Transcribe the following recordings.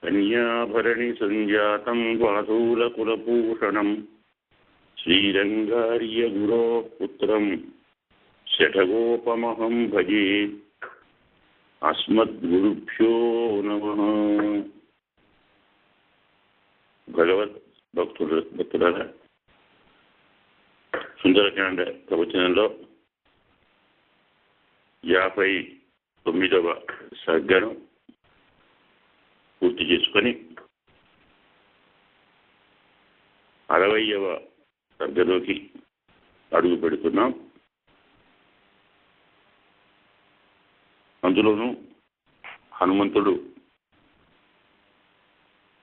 కన్యాభరణి సంజాతం వాసూలకులభూషణం శ్రీరంగార్య గురో పుత్రం శఠగోపమహం భజే. అస్మద్గురుభ్యో నమః. భగవద్ భక్తులారా, సుందరకాండ ప్రవచనంలో 59వ సర్గను పూర్తి చేసుకొని 60వ సర్గలోకి అడుగు పెడుతున్నాం. అందులోనూ హనుమంతుడు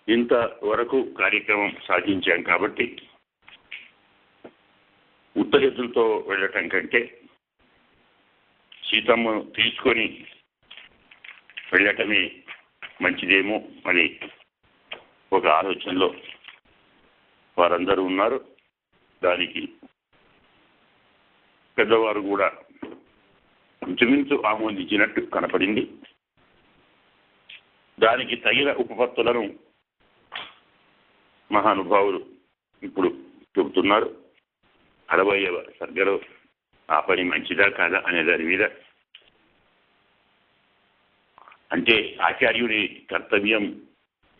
ఇంతవరకు కార్యక్రమం సాధించాం కాబట్టి ఉత్తరతులతో వెళ్ళటం కంటే సీతమ్మను తీసుకొని వెళ్ళటమే మంచిదేమో అని ఒక ఆలోచనలో వారందరూ ఉన్నారు. దానికి పెద్దవారు కూడా ఇంచుమించు ఆమోదించినట్టు కనపడింది. దానికి తగిన ఉపపత్తులను మహానుభావులు ఇప్పుడు చెబుతున్నారు. 60వ సర్గలో ఆ పని మంచిదా కాదా అనే దాని మీద, అంటే ఆచార్యుడి కర్తవ్యం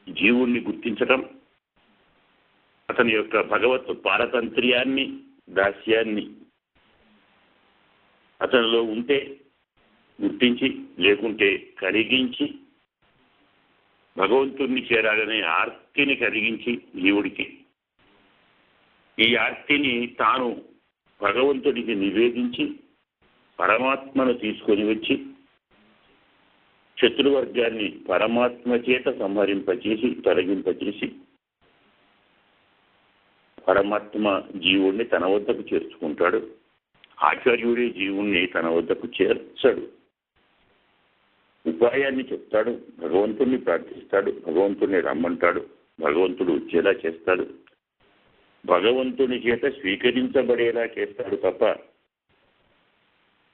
జీవుణ్ణి గుర్తించటం, అతని యొక్క భగవత్ పారతంత్ర్యాన్ని, దాస్యాన్ని అతనిలో ఉంటే గుర్తించి, లేకుంటే కరిగించి, భగవంతుణ్ణి చేరాలనే ఆర్తిని కలిగించి జీవుడికి ఈ ఆర్తిని తాను భగవంతుడికి నివేదించి పరమాత్మను తీసుకొని వచ్చి శత్రువర్గాన్ని పరమాత్మ చేత సంహరింపచేసి తొలగింపచేసి పరమాత్మ జీవుణ్ణి తన వద్దకు చేర్చుకుంటాడు. ఆచార్యుడే జీవుణ్ణి తన వద్దకు చేర్చడు. ఉపాయాన్ని చెప్తాడు, భగవంతుణ్ణి ప్రార్థిస్తాడు, భగవంతుణ్ణి రమ్మంటాడు, భగవంతుడు వచ్చేలా చేస్తాడు, భగవంతుని చేత స్వీకరించబడేలా చేస్తాడు తప్ప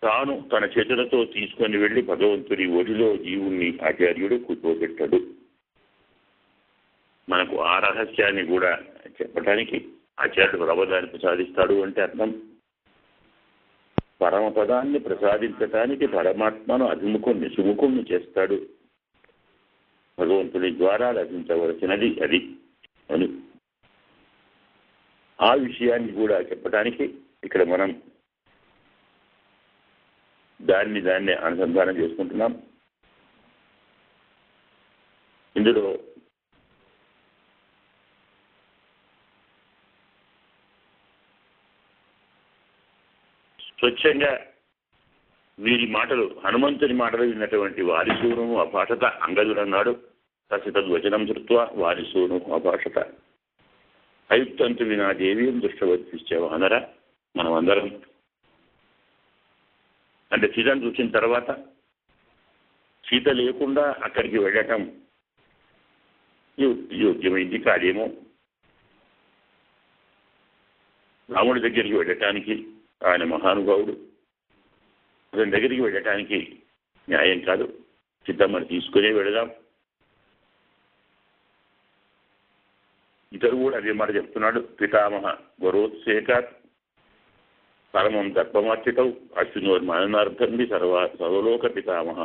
తాను తన చేతులతో తీసుకొని వెళ్ళి భగవంతుని ఒడిలో జీవుణ్ణి ఆచార్యుడు కూర్చోబెట్టాడు. మనకు ఆ రహస్యాన్ని కూడా చెప్పడానికి ఆచార్యుడు పరమపదాన్ని ప్రసాదిస్తాడు అంటే అర్థం, పరమపదాన్ని ప్రసాదించటానికి పరమాత్మను అభిముఖుణ్ణి సుముఖుణ్ణి చేస్తాడు. భగవంతుని ద్వారా లభించవలసినది అది అని ఆ విషయాన్ని కూడా చెప్పడానికి ఇక్కడ మనం దాన్ని అనుసంధానం చేసుకుంటున్నాం. ఇందులో స్వచ్ఛంగా వీరి మాటలు, హనుమంతుని మాటలు విన్నటువంటి వారిసూను అభాషత అంగదుడన్నాడు. తసితద్వచనం శ్రుత్వా వారిసూను అభాషత అయుక్తంతు వినా దేవీం దృష్టవద్భిశ్చ వానర. మనం అందరం అంటే సీతను చూసిన తర్వాత సీత లేకుండా అక్కడికి వెళ్ళటం యోగ్యమైంది కాదేమో. రాముడి దగ్గరికి వెళ్ళటానికి ఆయన మహానుభావుడు, అతని దగ్గరికి వెళ్ళటానికి న్యాయం కాదు. సీతమ్మని తీసుకునే వెళదాం. ఇతరు కూడా అదే మాట చెప్తున్నాడు. పితామహ గౌరవోత్సేకాత్ పరమం దర్పమార్చితౌ అశ్వినోర్మానార్థం సర్వలోక పితామహ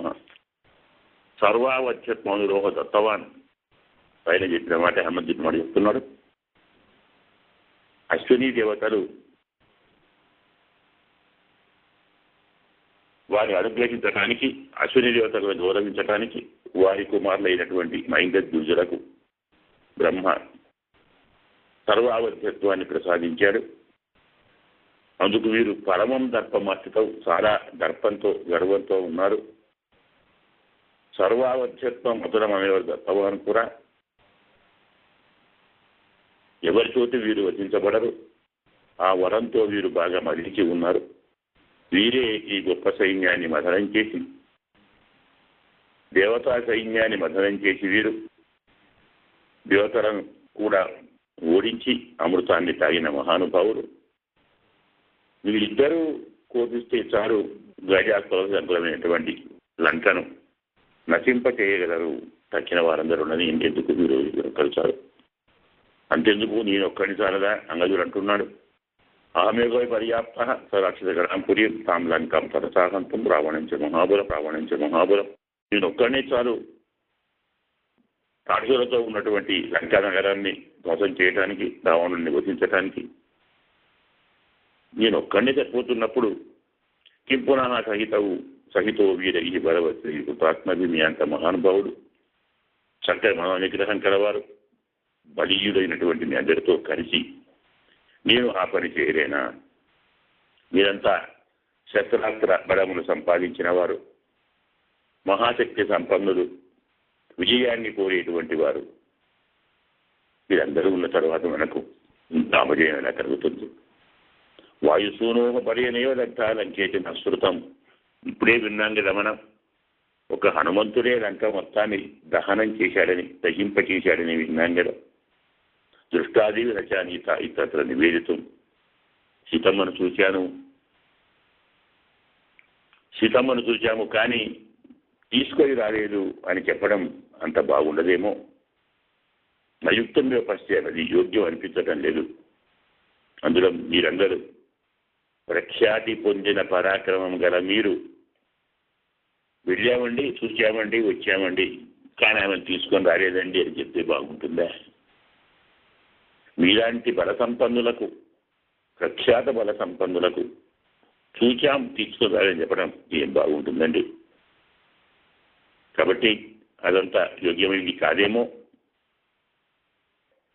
సర్వావధ్యత్మనురోహ దత్తవాన్. పైన చెప్పిన మాట హనుమంత్ చెప్పిన మాట చెప్తున్నాడు. అశ్విని దేవతలు వారిని అనుగ్రహించడానికి, అశ్విని దేవతలను గౌరవించడానికి వారి కుమారులైనటువంటి మైంద్రద్యుజులకు బ్రహ్మ సర్వావధ్యత్వాన్ని ప్రసాదించాడు. అందుకు వీరు పరమం దర్పమార్చితో చాలా దర్పంతో గర్వంతో ఉన్నారు. సర్వావధ్యత్వం అతులం అనేవారు దత్తవాన్ కూడా. ఎవరితోటి వీరు వధించబడరు. ఆ వరంతో వీరు బాగా మలిచి ఉన్నారు. వీరే ఈ గొప్ప సైన్యాన్ని మథనం చేసి, దేవతా సైన్యాన్ని మథనం చేసి వీరు దేవతలను కూడా ఓడించి అమృతాన్ని తాగిన మహానుభావులు. వీరిద్దరూ కోపిస్తే చాలు గజాకులమైనటువంటి లంకను నశింప చేయగలరు, తక్కిన వారందరూ ఉన్నది ఇంకెందుకు మీరు కలిసారు, అంతెందుకు నేను ఒక్కడిని చాలదా అంగజుడు అంటున్నాడు. అహమేగో పర్యాప్త సరాక్షసగణం పురి తాం లంకం తరసాహంతం రావణించ మహాబులం నేను ఒక్కడనే చాలు రాక్షసులతో ఉన్నటువంటి లంకా నగరాన్ని ధ్వంసం చేయడానికి, రావణుడిని వధించడానికి నేను ఒక్కడనే సరిపోతున్నప్పుడు కింపునః సహితో వీరై బలవతి కృతాత్మభి మీ అంత మహానుభావుడు చక్కని మనోనిగ్రహం కలవారు బలీయుడైనటువంటి మీ అందరితో కలిసి నేను ఆ పని చేయలేనా? మీరంతా శస్త్రాస్త్ర బలములు సంపాదించిన వారు, మహాశక్తి సంపన్నులు, విజయాన్ని కోరేటువంటి వారు. మీరందరూ ఉన్న తర్వాత మనకు రామజయం ఎలా కలుగుతుంది? వాయుసూనోహ పర్యనేవ లంకేచిన శృతం. ఇప్పుడే విన్నాం కదా మనం, ఒక హనుమంతుడే లంక మొత్తాన్ని దహనం చేశాడని, దహింపచేశాడని విన్నాం కదా. దృష్టాదేవి రచనీత ఇతర నివేదితం. సీతమ్మను చూశాము కానీ తీసుకొని రాలేదు అని చెప్పడం అంత బాగుండదేమో. నయుక్తంగా పశ్చాను, అది యోగ్యం అనిపించటం లేదు. అందులో మీరందరూ ప్రఖ్యాతి పొందిన పరాక్రమం గల మీరు వెళ్ళామండి, చూశామండి, వచ్చామండి, కానీ ఆమెను తీసుకొని రాలేదండి అని చెప్తే బాగుంటుందా? మీలాంటి బల సంపన్నులకు, ప్రఖ్యాత బల సంపన్నులకు చూచాం తీసుకొని రాలేదని చెప్పడం ఏం బాగుంటుందండి? కాబట్టి అదంతా యోగ్యమైంది కాదేమో.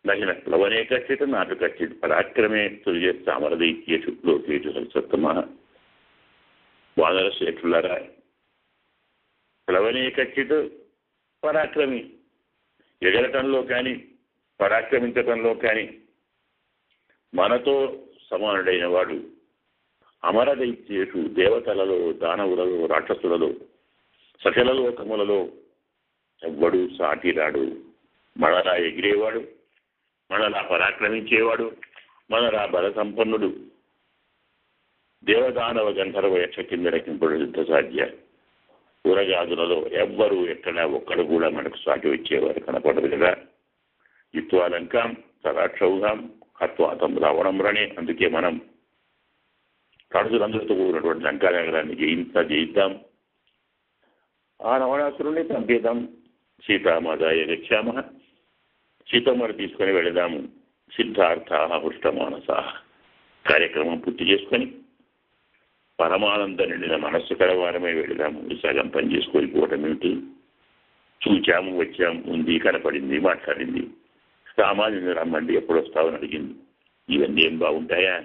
నహిన ప్లవనే కచ్చిత నాటు కచ్చిత్ పరాక్రమే తుల్య సామరదైత్యేషు లోకేషు సత్సత్తమః. వానర శ్రేష్ఠులారా, ప్లవనే కచ్చిత్ పరాక్రమి, ఎగరటంలో కానీ పరాక్రమించటంలో కానీ మనతో సమానుడైన వాడు అమరదైత్యేషు, దేవతలలో, దానవులలో, రాక్షసులలో, సకల లోకములలో ఎవ్వడు సాటిరాడు. మనలా ఎగిరేవాడు, మనలా పరాక్రమించేవాడు, మనలా బల సంపన్నుడు, దేవదానవ గంధర్వ యక్ష కింద కింపుడు యుద్ధ సాధ్య కూరగాదులలో ఎవ్వరు ఎక్కడ ఒక్కడు కూడా మనకు సాటి వచ్చేవారు కనపడదు కదా. యుత్వాలంకాం సరాక్షౌహాం హత్వాతం రావణం రణే. అందుకే మనం రాజులందరితో కూడినటువంటి లంకా నగరాన్ని జయిద్దాం, ఆ రావణాసురుణ్ణి చంపేద్దాం. సీతామాదాయ గచ్చామః, సీతమ్మను తీసుకొని వెళదాము. సిద్ధార్థ హృష్టమానసా, కార్యక్రమం పూర్తి చేసుకొని పరమానంద నిండిన మనస్సు కలవారమే వెళదాము. సగం పని చేసుకొని పోవటం ఏమిటి? చూచాము, వచ్చాము, ఉంది, కనపడింది, మాట్లాడింది, రామాన్ని రమ్మండి, ఎప్పుడు వస్తావని అడిగింది. ఇవన్నీ ఏం బాగుంటాయా?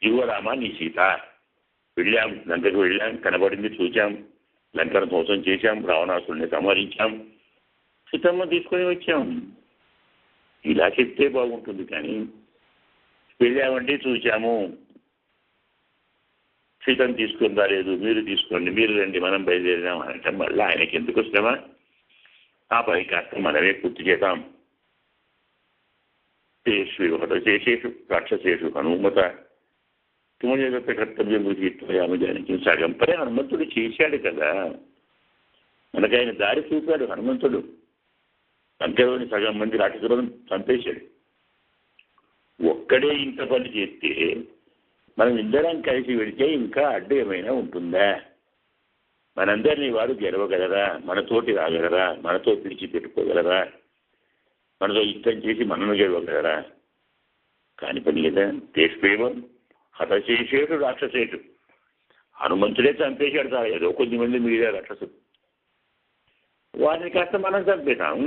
ఇవ్వ రామా నీ సీత, వెళ్ళాం, లంకకు వెళ్ళాం, కనబడింది, చూచాం, లంకను ధ్వంసం చేశాం, రావణాసురుడిని సంహరించాం, సీతమ్మ తీసుకొని వచ్చాం. ఇలా చెప్తే బాగుంటుంది. కానీ వెళ్ళామండి, చూచాము, సీతను తీసుకుని రాలేదు, మీరు తీసుకోండి, మీరు రండి, మనం బయలుదేరాం అనటం వల్ల ఆయనకి ఎందుకు వస్తామా? ఆ పని కాస్త మనమే పూర్తి చేద్దాం. శేషేషు రాక్షసేషు హనుమత తుమజగత కర్తవ్యం గురించి సగం పని హనుమంతుడు చేశాడు కదా. మనకు ఆయన దారి చూపాడు హనుమంతుడు. అంతలోని సగం మంది రాక్షసులను చంపేశాడు. ఒక్కడే ఇంత పని చేస్తే మనం ఇద్దరం కలిసి వెళితే ఇంకా అడ్డు ఏమైనా ఉంటుందా? మనందరినీ వారు గెలవగలరా? మనతోటి రాగలరా? మనతో పిలిచి పెట్టుకోగలరా? మనతో యుద్ధం చేసి మనను గెలవగలరా? కాని పని కదా. దేశపేవం హతశేషేటు రాక్షసేటు, హనుమంతుడే చంపేశాడు సార్. ఏదో కొద్దిమంది మీరే రాక్షసుడు, వారిని కాస్త మనం చంపేశాం.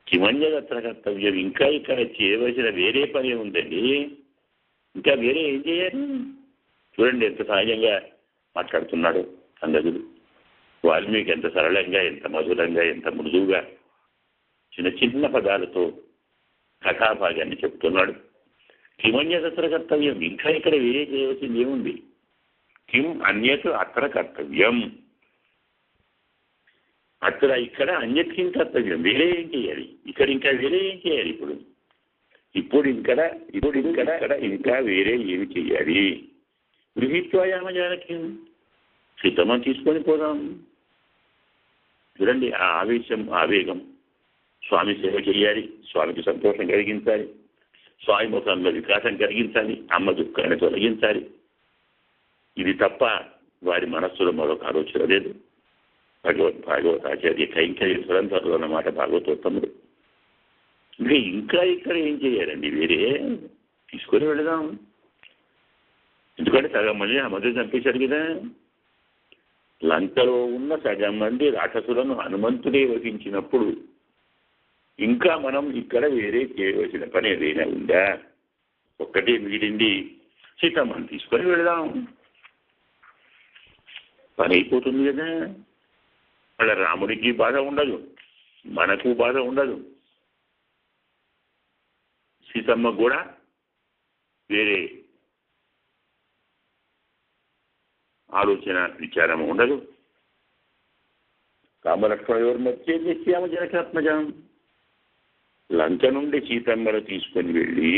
కిమంజగత్ర కర్తవ్యం, ఇంకా ఇక్కడ చేయవలసిన వేరే పని ఉందండి. ఇంకా వేరే ఏం చేయాలి? చూడండి ఎంత సహజంగా మాట్లాడుతున్నాడు అంగదుడు. వాల్మీకి ఎంత సరళంగా, ఎంత మధురంగా, ఎంత మృదువుగా చిన్న చిన్న పదాలతో కథాభాగాన్ని చెప్తున్నాడు. కిమన్యతత్ర కర్తవ్యం, ఇంకా ఇక్కడ వేరే చేయవలసింది ఏముంది? కిం అన్యత్ అత్ర కర్తవ్యం, అత్ర ఇక్కడ అన్యత్ కిం కర్తవ్యం, వేరే ఏం చేయాలి? ఇక్కడ ఇంకా వేరే ఏం చేయాలి? ఇప్పుడు ఇక్కడ ఇంకా వేరే ఏమి చేయాలి? గృహీత్వాయామ జానకి, సీతమ్మను తీసుకొని పోదాం. చూడండి ఆ ఆవేశం, ఆవేగం. స్వామి సేవ చేయాలి, స్వామికి సంతోషం కలిగించాలి, స్వామి ముఖంలో వికాసం కలిగించాలి, అమ్మ దుఃఖాన్ని తొలగించాలి. ఇది తప్ప వారి మనస్సులో మరొక ఆలోచన లేదు. భాగవతాచార్య కైంకర్య సురంధరులు అన్నమాట భాగవతోత్తముడు. ఇంకా ఇక్కడ ఏం చేయాలండి? వేరే తీసుకొని వెళదాం. ఎందుకంటే సగం మంది ఆ మధ్య చంపేశారు కదా. లంకలో ఉన్న సగం మంది రాక్షసులను హనుమంతుడే వహించినప్పుడు ఇంకా మనం ఇక్కడ వేరే చేయవలసిన పని ఏదైనా ఉందా? ఒక్కటే మిగిలింది, సీతమ్మని తీసుకొని వెళదాం, పని అయిపోతుంది కదా. వాళ్ళ రాముడికి బాధ ఉండదు, మనకు బాధ ఉండదు, సీతమ్మ కూడా వేరే ఆలోచన విచారం ఉండదు. రామలక్ష్మణ ఎవరు మధ్య నిశ్చయామ జనకాత్మజం. లంక నుండి సీతమ్మను తీసుకొని వెళ్ళి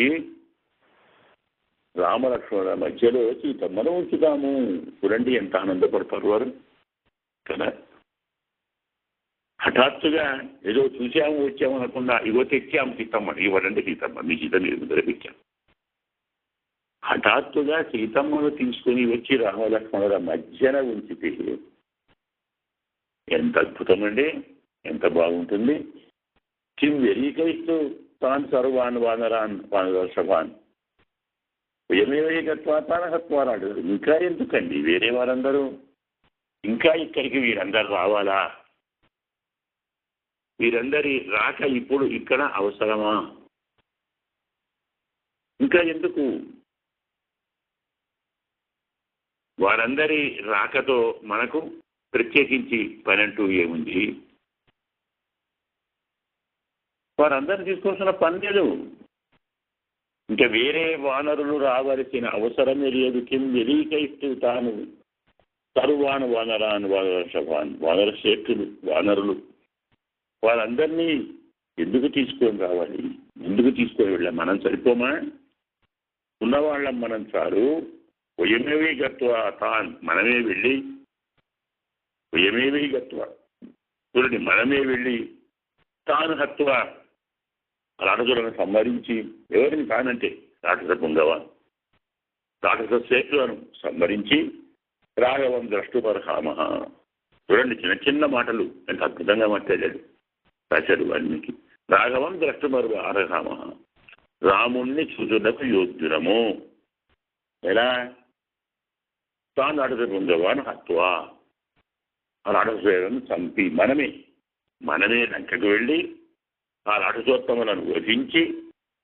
రామలక్ష్మణుల మధ్యలో సీతమ్మను ఉంచుతాము. చూడండి ఎంత ఆనందపడతారు వారు కదా. హఠాత్తుగా ఏదో చూసాము వచ్చాము అనకుండా ఇగో తెచ్చాము సీతమ్మ, ఇవ్వడండి సీతమ్మ, మీ సీత మీరు ముందర పెట్టాము. హఠాత్తుగా సీతమ్మను తీసుకుని వచ్చి రామలక్ష్మణుల మధ్యన ఉంచితే ఎంత అద్భుతం అండి, ఎంత బాగుంటుంది. కిం వెరీకరిస్తూ తాను సర్వాన్ వానరాన్ వానరషభాన్ హత్వారాడు. ఇంకా ఎందుకండి వేరే వారందరూ? ఇంకా ఇక్కడికి వీరందరూ రావాలా? వీరందరి రాక ఇప్పుడు ఇక్కడ అవసరమా? ఇంకా ఎందుకు? వారందరి రాకతో మనకు ప్రత్యేకించి పనంటూ ఏముంది? వారందరినీ తీసుకోవాల్సిన పని లేదు. ఇంకా వేరే వానరులు రావలసిన అవసరమే లేదు. కిం వెలీకైస్తూ తాను సర్వాన్ వానరాన్ వానరషభాన్. వానర శ్రేష్ఠులు, వానరులు, వాళ్ళందరినీ ఎందుకు తీసుకొని రావాలి? ఎందుకు తీసుకొని వెళ్ళాం? మనం సరిపోమా? ఉన్నవాళ్ళం మనం చాలు. వయమేవి గత్వ తాన్, మనమే వెళ్ళి వయమేవి గత్వ, చూడండి మనమే వెళ్ళి తాను హత్వ రాక్షసులను సంహరించి, ఎవరిని తానంటే రాక్షస పుంగవ, రాక్షస శ్రేష్ఠులను సంహరించి రాఘవం ద్రష్టుపర్హామ. చూడండి చిన్న చిన్న మాటలు ఎంత అద్భుతంగా మాట్లాడాడు రాశాడు వాల్మీకి. రాఘవం ద్రష్టుపర్హామ, రాముణ్ణి చూచుటకు యోగ్యురము. ఎలా? తాను రాక్షస పుంగవాను హత్వా, ఆ రాక్షసులను చంపి మనమే లంకకు వెళ్ళి ఆ రాక్షసోత్తములను వధించి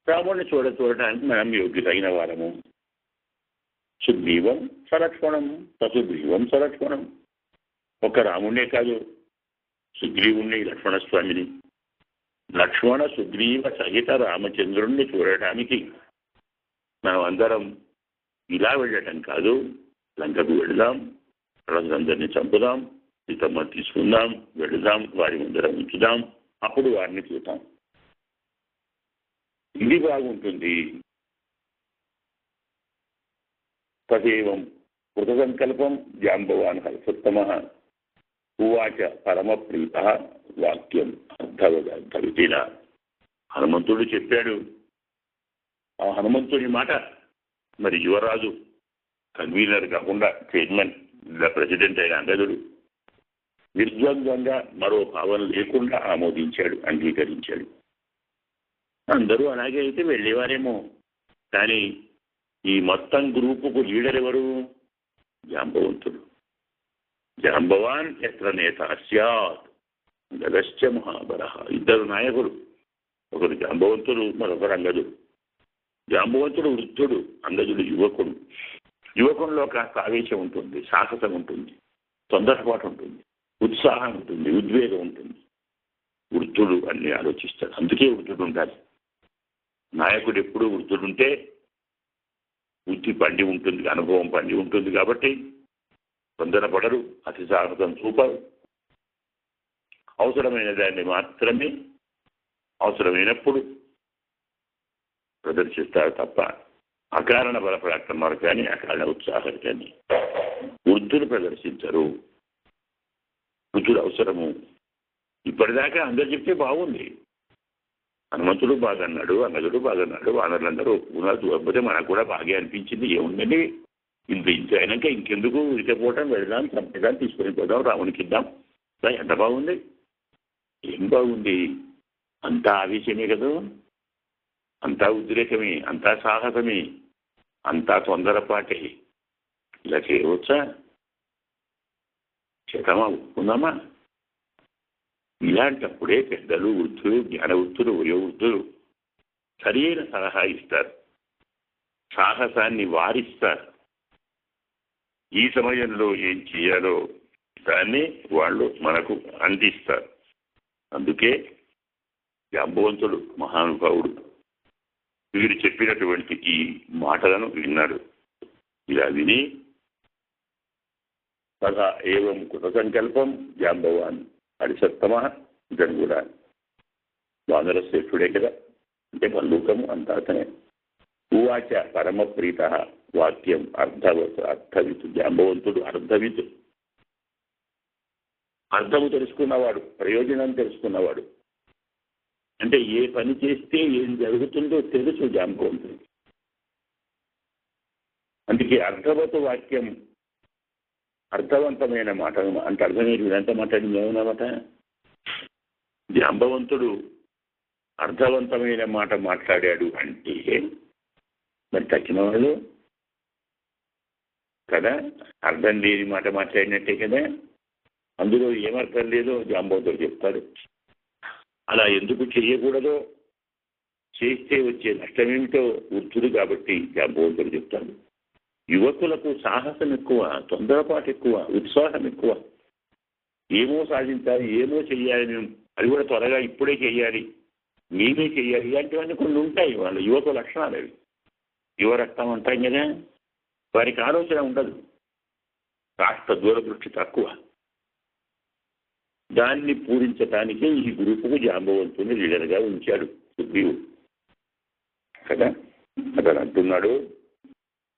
రాముడిని చూడటానికి మనం యోగ్యులైన వారము. సుగ్రీవం సలక్ష్మణం ససుగ్రీవం సలక్ష్మణం. ఒక రాముడే కాదు, సుగ్రీవుణ్ణి, లక్ష్మణస్వామిని, లక్ష్మణ సుగ్రీవ సహిత రామచంద్రుణ్ణి చూడటానికి మనం అందరం ఇలా వెళ్ళటం కాదు, లంకకు వెళదాం, వాళ్ళందరినీ చంపుదాం, సీతమ్మ తీసుకుందాం, వెళదాం, వారి ముందర ఉంచుదాం, అప్పుడు వారిని చూద్దాం. ఇది బాగుంటుంది. తదేవం కృత సంకల్పం జాంబవాన్ హర్షోత్తమ ఉవాచ పరమప్రీత వాక్యం అర్థవిధిన. హనుమంతుడు చెప్పాడు. ఆ హనుమంతుడి మాట మరి యువరాజు, కన్వీనర్ కాకుండా చైర్మన్, ప్రెసిడెంట్ అయిన అంగదుడు నిర్ద్వంద్వంగా మరో భావన లేకుండా ఆమోదించాడు, అంగీకరించాడు. అందరూ అలాగే అయితే వెళ్ళేవారేమో. కానీ ఈ మొత్తం గ్రూపుకు లీడర్ ఎవరు? జాంబవంతుడు. జాంబవాన్ ఎత్ర నేత స్యాత్ గదశ్చ మహాబల. ఇద్దరు నాయకులు, ఒకరు జాంబవంతుడు, మరొకరు అంగదుడు. జాంబవంతుడు వృద్ధుడు, అంగదుడు యువకుడు. యువకుల్లో కాస్త ఆవేశం ఉంటుంది, సాహసం ఉంటుంది, తొందరపాటు ఉంటుంది, ఉత్సాహం ఉంటుంది, ఉద్వేగం ఉంటుంది. వృద్ధుడు అన్ని ఆలోచిస్తాడు. అందుకే వృద్ధుడు ఉండాలి. నాయకుడు ఎప్పుడూ వృద్ధుడుంటే బుద్ధి పండి ఉంటుంది, అనుభవం పండి ఉంటుంది. కాబట్టి తొందరపడరు, అతి సాహసం చూపరు. అవసరమైన దాన్ని మాత్రమే అవసరమైనప్పుడు ప్రదర్శిస్తారు తప్ప అకారణ బలపరాక్రమాలు కానీ అకారణ ఉత్సాహాలు కానీ వృద్ధులు ప్రదర్శించరు. వృద్ధులు అవసరము. ఇప్పటిదాకా అందరు చెప్తే బాగుంది. హనుమంతుడు బాగన్నాడు, అంగదుడు బాగన్నాడు, వానరులందరూ ఒప్పుకున్నారు. చూడకపోతే మనకు కూడా బాగా అనిపించింది. ఏముందండి, ఇంత అయినాక ఇంకెందుకు ఉరికపోవటం, వెళదాం, చంపేదాం, తీసుకొని పోదాం, రామునికి ఇద్దాం. ఎంత బాగుంది. ఏం బాగుంది? అంతా ఆవేశమే కదా, అంతా ఉద్రేకమే, అంతా సాహసమే, అంతా తొందరపాటే. ఇలా చేయవచ్చా? చేతమా? ఒప్పుకుందామా? ఇలాంటప్పుడే పెద్దలు, వృద్ధులు, జ్ఞానవృద్ధులు, వయోవృద్ధులు సరైన సలహా ఇస్తారు, సాహసాన్ని వారిస్తారు. ఈ సమయంలో ఏం చేయాలో దాన్ని వాళ్ళు మనకు అందిస్తారు. అందుకే జాంబవంతుడు మహానుభావుడు వీరు చెప్పినటువంటి ఈ మాటలను విన్నాడు. ఇలా విని తథా ఏవం కృత సంకల్పం జాంబవాన్ అరిసత్తమ, ఇతను కూడా వానర శ్రేష్ఠుడే కదా, అంటే మల్లూకము అంతా అతనే. ఉవాచ పరమప్రీత వాక్యం అర్థవిత్. జాంబవంతుడు అర్థవిత్, అర్థము తెలుసుకున్నవాడు, ప్రయోజనం తెలుసుకున్నవాడు. అంటే ఏ పని చేస్తే ఏం జరుగుతుందో తెలుసు జాంబవంతుడు. అందుకే అర్థవత్ వాక్యం, అర్థవంతమైన మాట అంటే అర్థమేంటి? ఇదంతా మాట్లాడింది ఏమన్నమాట? జాంబవంతుడు అర్థవంతమైన మాట మాట్లాడాడు అంటే మరి తక్కిన వాళ్ళు కదా అర్థం లేని మాట మాట్లాడినట్టే కదా. అందులో ఏమర్థం లేదో జాంబవంతుడు చెప్తాడు. అలా ఎందుకు చేయకూడదో, చేస్తే వచ్చే నష్టమేమిటో వృద్ధుడు కాబట్టి జాంబవంతుడు చెప్తాడు. యువకులకు సాహసం ఎక్కువ, తొందరపాటు ఎక్కువ, ఉత్సాహం ఎక్కువ. ఏమో సాధించాలి, ఏమో చెయ్యాలి, మేము అది కూడా త్వరగా ఇప్పుడే చెయ్యాలి, మేమే చెయ్యాలి, ఇలాంటివన్నీ కొన్ని ఉంటాయి వాళ్ళ యువకుల లక్షణాలు. అవి యువ రక్తం అంటాం కదా, వారికి ఆలోచన ఉండదు, కాస్త దూరదృష్టి తక్కువ. దాన్ని పూరించటానికే ఈ గ్రూపుకు జాంబవంతుని లీడర్గా ఉంచాడు సుగ్రీవుడు కదా. అతను అంటున్నాడు,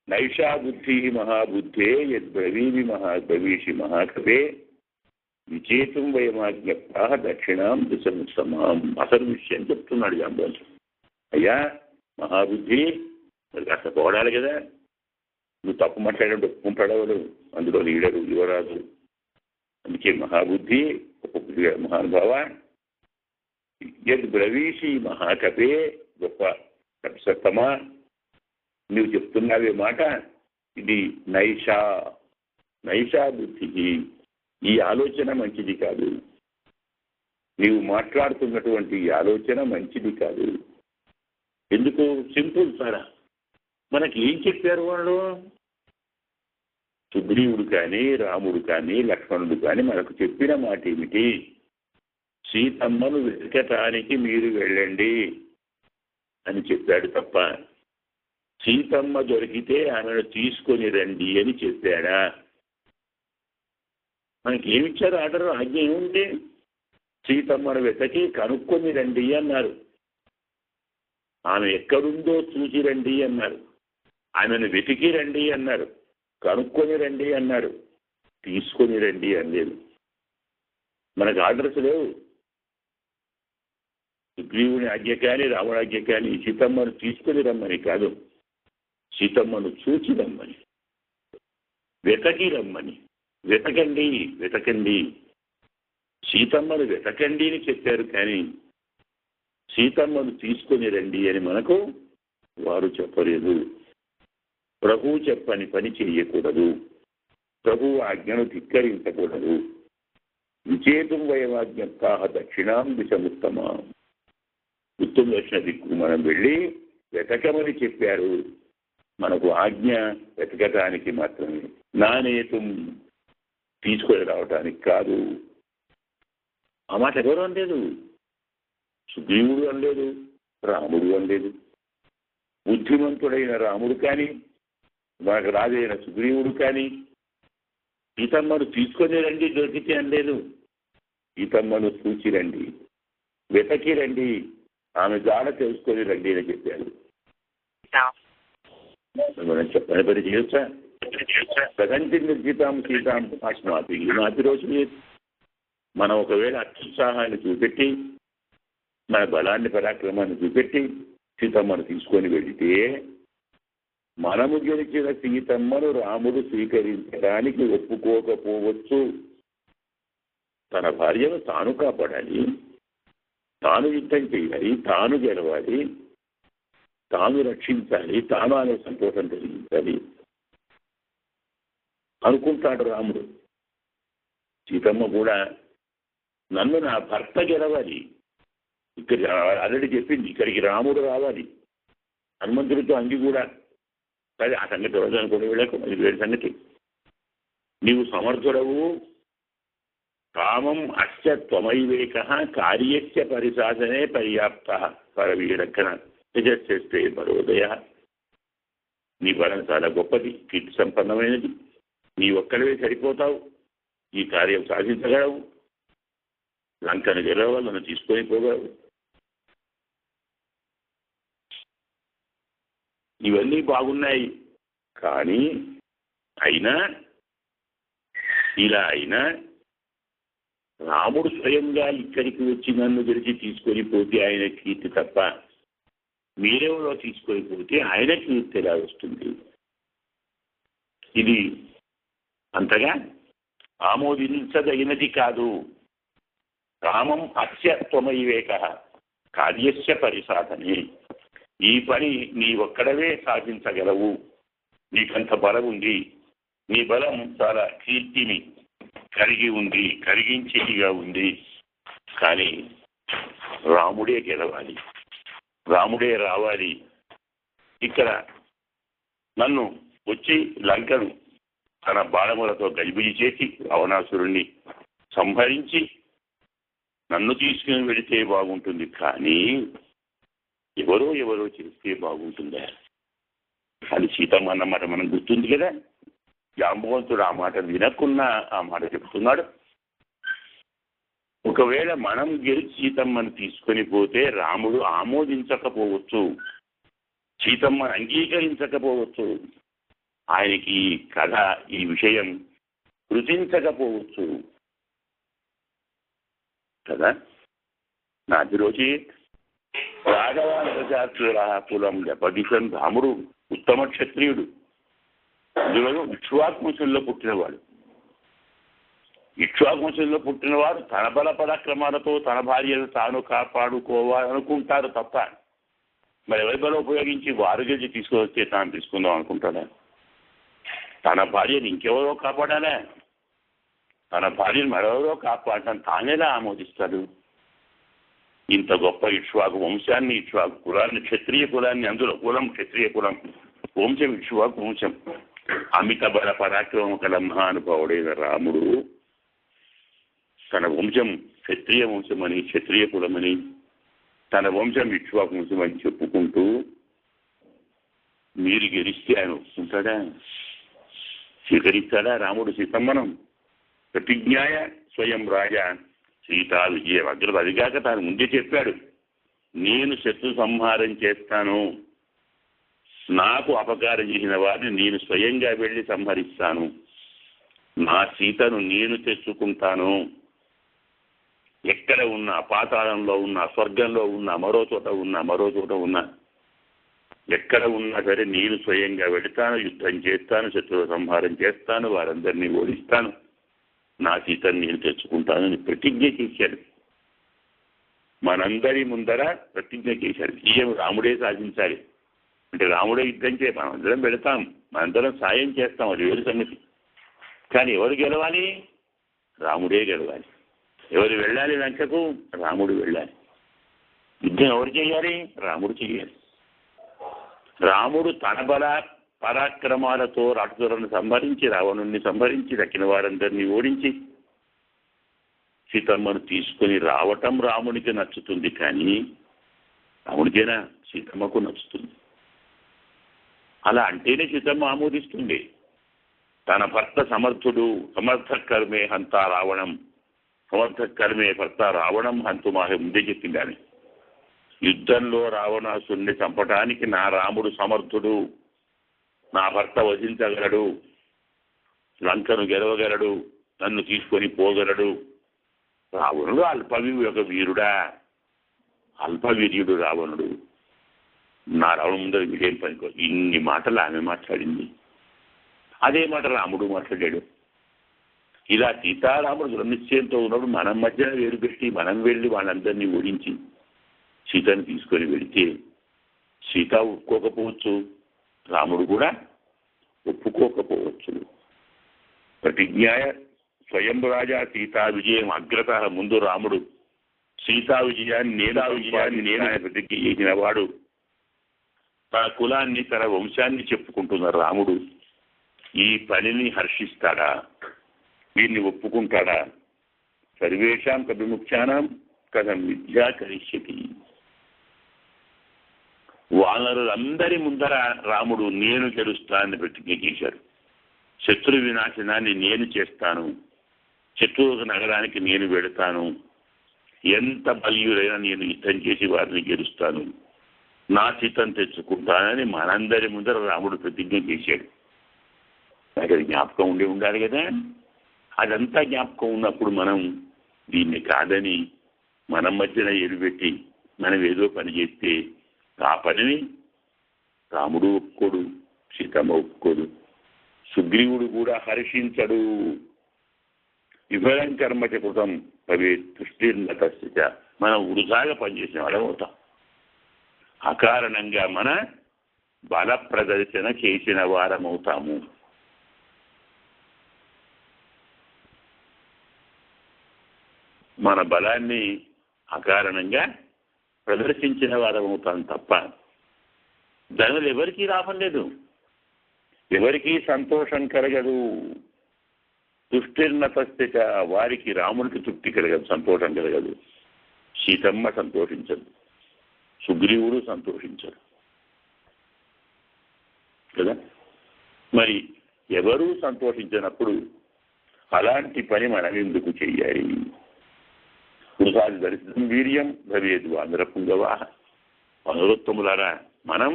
నైషా బుద్ధి మహాబుద్ధే యద్బ్రవీమి మహాబ్రవీషి మహాకవే విచేతం వయమాజ్ఞప్తా దక్షిణాం దిశముత్తమాం. అసలు విషయం చెప్తున్నాడు జాంబవంతుడు. అయ్యా మహాబుద్ధి, మరి కాస్త పోవడాలి కదా, నువ్వు తప్పు మాట్లాడే ఒప్పుకుంటాడవడు, అందులో లీడరు యువరాజు. అందుకే మహాబుద్ధి, మహానుభావ, యద్బ్రవీషి మహాకవే, గొప్ప సప్తమా, నువ్వు చెప్తున్నావే మాట ఇది నైషా, నైషా బుద్ధి, ఈ ఆలోచన మంచిది కాదు. నీవు మాట్లాడుతున్నటువంటి ఈ ఆలోచన మంచిది కాదు. ఎందుకు? సింపుల్ సారా, మనకి ఏం చెప్పారు వాళ్ళు? సుగ్రీవుడు కానీ, రాముడు కానీ, లక్ష్మణుడు కానీ మనకు చెప్పిన మాట ఏమిటి? సీతమ్మను వెతకటానికి మీరు వెళ్ళండి అని చెప్పాడు తప్ప సీతమ్మ దొరికితే ఆమెను తీసుకొని రండి అని చెప్పాడా? మనకి ఏమిచ్చారు ఆర్డర్? ఆజ్ఞ ఏముంది? సీతమ్మను వెతకి కనుక్కొని రండి అన్నారు. ఆమె ఎక్కడుందో చూసి రండి అన్నారు. ఆమెను వెతికి రండి అన్నారు. కనుక్కొని రండి అన్నారు. తీసుకొని రండి అనలేదు. మనకు ఆర్డర్స్ లేవు. సుగ్రీవుని ఆజ్ఞ కానీ, రాముడి ఆజ్ఞ కానీ సీతమ్మను తీసుకొని రమ్మని కాదు, సీతమ్మను చూచి రమ్మని, వెతకి రమ్మని. వెతకండి, వెతకండి, సీతమ్మను వెతకండి అని చెప్పారు. కానీ సీతమ్మను తీసుకొని రండి అని మనకు వారు చెప్పలేదు. ప్రభువు చెప్పని పని చేయకూడదు, ప్రభువు ఆజ్ఞను ధిక్కరించకూడదు. విచేతం వయమాజ్ఞప్తా దక్షిణాం దిశముత్తమా, ఉత్తమ దక్షిణ దిక్కు మనం వెళ్ళి వెతకమని చెప్పారు. మనకు ఆజ్ఞ వెతకటానికి మాత్రమే, నానేతం తీసుకొని రావటానికి కాదు. ఆ మాట ఎవరు అనలేదు. సుగ్రీవుడు అనలేదు, రాముడు అనలేదు. బుద్ధిమంతుడైన రాముడు కానీ, మనకు రాజైన సుగ్రీవుడు కానీ సీతమ్మను తీసుకొని రండి దొరికితే అనలేదు. సీతమ్మను చూచి రండి, వెతకి రండి, ఆమె జాడ తెలుసుకొని రండి అని చెప్పారు. మనం చెప్పని పని చేయొచ్చా? ప్రగంతి నిర్జితాం సీతాం అస్మాతి నాతి రోజు మనం ఒకవేళ అత్యుత్సాహాన్ని చూపెట్టి మన బలాన్ని పరాక్రమాన్ని చూపెట్టి సీతమ్మను తీసుకొని వెళితే మనము గెలిచిన సీతమ్మను రాముడు స్వీకరించడానికి ఒప్పుకోకపోవచ్చు. తన భార్యను తాను కాపాడాలి, తాను యుద్ధం చేయాలి, తాను గెలవాలి, తాను రక్షించాలి, తాను అనే సంతోషం కలిగించాలి అనుకుంటాడు రాముడు. సీతమ్మ కూడా నన్ను నా భర్త గెలవాలి, ఇక్కడ ఆల్రెడీ చెప్పింది ఇక్కడికి రాముడు రావాలి, హనుమంతుడితో అంగి కూడా. సరే ఆ సంగతి రోజు అనుకోండి, వెళ్ళకు, అది వేరే సంగతి. నీవు సమర్థుడవు, కామం అస్య త్వమైవేక కార్యస్య పరిశాసనే పర్యాప్త పరవీరక్షణ యజస్యస్తే పరోదయ. నీ బలం చాలా గొప్పది, కీర్తి సంపన్నమైనది, నీ ఒక్కడివే సరిపోతావు, ఈ కార్యం సాధించగలవు, లంకను గెలవ నన్ను తీసుకొని పోగలవు. ఇవన్నీ బాగున్నాయి, కానీ అయినా ఇలా అయినా రాముడు స్వయంగా ఇక్కడికి వచ్చి నన్ను గెలిచి తీసుకొని పోతే ఆయన కీర్తి తప్ప మీరెవరో తీసుకొని పోతే ఆయన కీర్తి ఎలా వస్తుంది? ఇది అంతగా ఆమోదించదగినది కాదు. కామం అస్య త్వమైవేక కార్యస్య పరిసాధనే. ఈ పని నీ ఒక్కడవే సాధించగలవు, నీకంత బలం ఉంది, నీ బలం చాలా కీర్తిని కలిగి ఉంది, కలిగించేదిగా ఉంది. కానీ రాముడే గెలవాలి, రాముడే రావాలి. ఇక్కడ నన్ను వచ్చి లంకను తన బాణములతో గజిబిజి చేసి రావణాసురుణ్ణి సంహరించి నన్ను తీసుకుని వెళితే బాగుంటుంది, కానీ ఎవరో చేస్తే బాగుంటుందా అని సీతమ్మ అన్నమాట మనం గుర్తుంది కదా. జాంబవంతుడు ఆ మాట వినకున్నా ఆ మాట చెప్తున్నాడు. ఒకవేళ మనం గెలిచి సీతమ్మను తీసుకొని పోతే రాముడు ఆమోదించకపోవచ్చు, సీతమ్మను అంగీకరించకపోవచ్చు, ఆయనకి ఈ కథ ఈ విషయం రుచించకపోవచ్చు కదా. నాదిరోజు రాఘవాచార్యుల కులం దెబ్బతీసని రాముడు ఉత్తమ క్షత్రియుడు, అందులో ఇక్ష్వాకువంశంలో పుట్టినవాడు. ఇక్ష్వాకువంశంలో పుట్టినవాడు తన బల పరాక్రమాలతో తన భార్యను తాను కాపాడుకోవాలనుకుంటారు తప్ప మరి ఎవరి బలం ఉపయోగించి వారు గెలిచి తీసుకువస్తే తాను తీసుకుందాం అనుకుంటాడా? తన భార్యను ఇంకెవరో కాపాడాలా? తన భార్యను మరెవరో కాపాడటం తానేలా ఆమోదిస్తాడు? ఇంత గొప్ప ఇక్ష్వాకు వంశాన్ని, ఇక్ష్వాకు కులాన్ని, క్షత్రియ కులాన్ని, అందులో కులం క్షత్రియ కులం, వంశం ఇక్ష్వాకు వంశం, అమిత బల పరాక్రమం గల మహానుభావుడైన రాముడు తన వంశం క్షత్రియ వంశమని, క్షత్రియ కులమని, తన వంశం ఇక్ష్వాకు వంశం అని చెప్పుకుంటూ మీరు గెలిస్తే ఆయన ఒప్పుకుంటాడా? స్వీకరిస్తాడా రాముడు సీతమ్మను? ప్రతిజ్ఞాయ స్వయం రాజా సీతా విజయ అగ్రత. అదిగాక తాను ముందే చెప్పాడు, నేను శత్రు సంహారం చేస్తాను, నాకు అపకారం చేసిన వారిని నేను స్వయంగా వెళ్ళి సంహరిస్తాను, నా సీతను నేను తెచ్చుకుంటాను, ఎక్కడ ఉన్నా, పాతాళంలో ఉన్నా, స్వర్గంలో ఉన్నా, మరో చోట ఉన్నా, ఎక్కడ ఉన్నా సరే నేను స్వయంగా వెళతాను, యుద్ధం చేస్తాను, శత్రువు సంహారం చేస్తాను, వారందరినీ ఓడిస్తాను, నా సీతను నేను తెచ్చుకుంటానని ప్రతిజ్ఞ చేశాడు. మనందరి ముందర ప్రతిజ్ఞ చేశాడు. విజయం రాముడే సాధించాలి అంటే రాముడే యుద్ధం చేయ, మనందరం వెళతాం, మనందరం సాయం చేస్తాం, అది వేరు సంగతి. కానీ ఎవరు గెలవాలి? రాముడే గెలవాలి. ఎవరు వెళ్ళాలి లంకకు? రాముడు వెళ్ళాలి. యుద్ధం ఎవరు చేయాలి? రాముడు చేయాలి. రాముడు తన బల పరాక్రమాలతో రాక్షసులను సంహరించి, రావణుణ్ణి సంహరించి, దక్కిన వారందరినీ ఓడించి సీతమ్మను తీసుకొని రావటం రామునికి నచ్చుతుంది. కానీ రాముడికేనా? సీతమ్మకు నచ్చుతుంది. అలా అంటేనే సీతమ్మ ఆమోదిస్తుంది. తన భర్త సమర్థుడు, సమర్థకర్మే హంత రావణం, సమర్థకర్మే భర్త రావణం హంతుమాహే ముందే చెప్పింది ఆమె. యుద్ధంలో రావణాసురుణ్ణి చంపటానికి నా రాముడు సమర్థుడు, నా భర్త వధించగలడు, లంకను గెలవగలడు, నన్ను తీసుకొని పోగలడు రావణుడు ఒక వీరుడా, అల్పవీర్యుడు రావణుడు. నా రావణుడు ముందర వీడేం పనికో. ఇన్ని మాటలు ఆమె మాట్లాడింది. అదే మాట రాముడు మాట్లాడాడు. ఇలా సీతారాముడు దృఢనిశ్చయంతో ఉన్నప్పుడు మనం మధ్యన వేరు పెట్టి మనం వెళ్ళి వాళ్ళందరినీ ఓడించి సీతను తీసుకొని వెళితే సీత ఒప్పుకోకపోవచ్చు, రాముడు కూడా ఒప్పుకోకపోవచ్చు. ప్రతిజ్ఞాయ స్వయం రాజా సీతా విజయం అగ్రత. ముందు రాముడు సీతా విజయాన్ని నేను ప్రతిజ్ఞ చేసిన వాడు. తన కులాన్ని తన వంశాన్ని చెప్పుకుంటున్న రాముడు ఈ పనిని హర్షిస్తాడా, వీరిని ఒప్పుకుంటాడా? సర్వేషాం కవిముఖ్యానం కథం విద్యా కరిష్యతి. వానరులందరి ముందర రాముడు నేను గెలుస్తానని ప్రతిజ్ఞ చేశాడు. శత్రు వినాశనాన్ని నేను చేస్తాను, శత్రువు నగరానికి నేను వెళతాను, ఎంత బలీయులైనా నేను యుద్ధం చేసి వారిని గెలుస్తాను, నా సీతను తెచ్చుకుంటానని మనందరి ముందర రాముడు ప్రతిజ్ఞ చేశాడు. నాకు అది జ్ఞాపకం ఉండాలి కదా. అదంతా జ్ఞాపకం ఉన్నప్పుడు మనం దీన్ని కాదని మనం మధ్యన ఎరుపెట్టి మనం ఏదో పని చేస్తే ఆ పనిని రాముడు ఒప్పుకోడు, సీతమ్మ ఒప్పుకోదు, సుగ్రీవుడు కూడా హర్షించడు. విఫలం కర్మచ కృతం భవే దృష్టిర్నతస్థిత. మనం వృధాగా పనిచేసిన వాళ్ళం అవుతాం. అకారణంగా మన బల ప్రదర్శన చేసిన వారమవుతాము. మన బలాన్ని అకారణంగా ప్రదర్శించిన వారమవుతాం తప్ప దానివల్ల ఎవరికీ లాభం లేదు, ఎవరికీ సంతోషం కలగదు. తుష్టిర్నతస్థిత. వారికి రాముడికి తృప్తి కలగదు, సంతోషం కలగదు. సీతమ్మ సంతోషించదు, సుగ్రీవుడు సంతోషించడు కదా. మరి ఎవరూ సంతోషించినప్పుడు అలాంటి పని మనం ఎందుకు చెయ్యాలి? పురుషాది దర్శనం వీర్యం భవేదు అందరపుంగవా. అనురుత్తములారా, మనం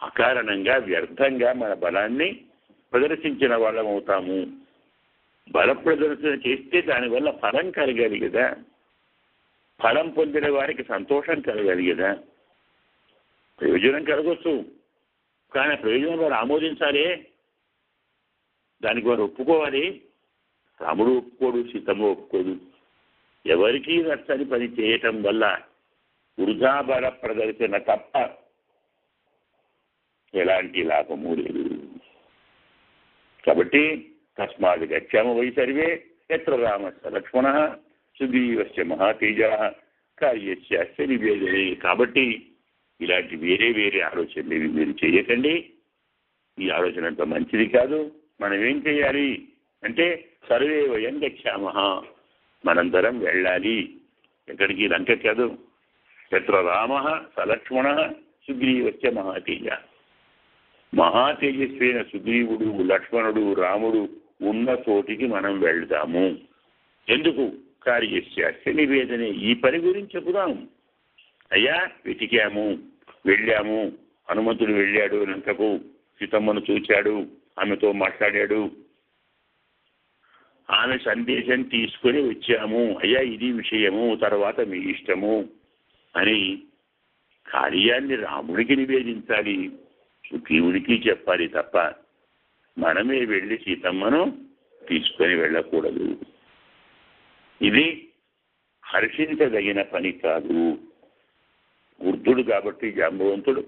అకారణంగా వ్యర్థంగా మన బలాన్ని ప్రదర్శించిన వాళ్ళం అవుతాము. బల ప్రదర్శన చేస్తే దానివల్ల ఫలం కలగాలి కదా, ఫలం పొందిన వారికి సంతోషం కలగాలి కదా. ప్రయోజనం కలగవచ్చు, కానీ ప్రయోజనం వారు ఆమోదించాలి, దానికి వారు ఒప్పుకోవాలి. రాముడు ఒప్పుకోడు, సీతమ్మ ఒప్పుకోదు. ఎవరికీ నచ్చని పని చేయటం వల్ల వృధా బల ప్రదర్శన తప్ప ఎలాంటి లాభము లేదు. కాబట్టి తస్మాత్ గచ్చామ వై సర్వే ఎత్ర రామస్య లక్ష్మణ సుగ్రీవస్య మహాతేజా కార్యస్య నివేదనే. కాబట్టి ఇలాంటి వేరే వేరే ఆలోచనలు మీరు చేయకండి. ఈ ఆలోచన అంత మంచిది కాదు. మనం ఏం చేయాలి అంటే సర్వే వయం గచ్చామ, మనందరం వెళ్ళాలి. ఎక్కడికి? లంక కాదు. ఎత్ర రామ సలక్ష్మణ సుగ్రీవస్య మహాతేజ. మహాతేజస్వైన సుగ్రీవుడు, లక్ష్మణుడు, రాముడు ఉన్న చోటికి మనం వెళ్దాము. ఎందుకు? కార్యస్య నివేదనే. ఈ పని గురించి చెబుదాం. అయ్యా వెతికాము, వెళ్ళాము, హనుమంతుడు వెళ్ళాడు లంకకు, సీతమ్మను చూచాడు, ఆమెతో మాట్లాడాడు, ఆమె సందేశం తీసుకొని వచ్చాము. అయ్యా ఇది విషయము, తర్వాత మీ ఇష్టము అని కార్యాన్ని రాముడికి నివేదించాలి, సుగ్రీవుడికి చెప్పాలి తప్ప మనమే వెళ్ళి సీతమ్మను తీసుకొని వెళ్ళకూడదు. ఇది హర్షించదగిన పని కాదు. వృద్ధుడు కాబట్టి జాంబవంతుడు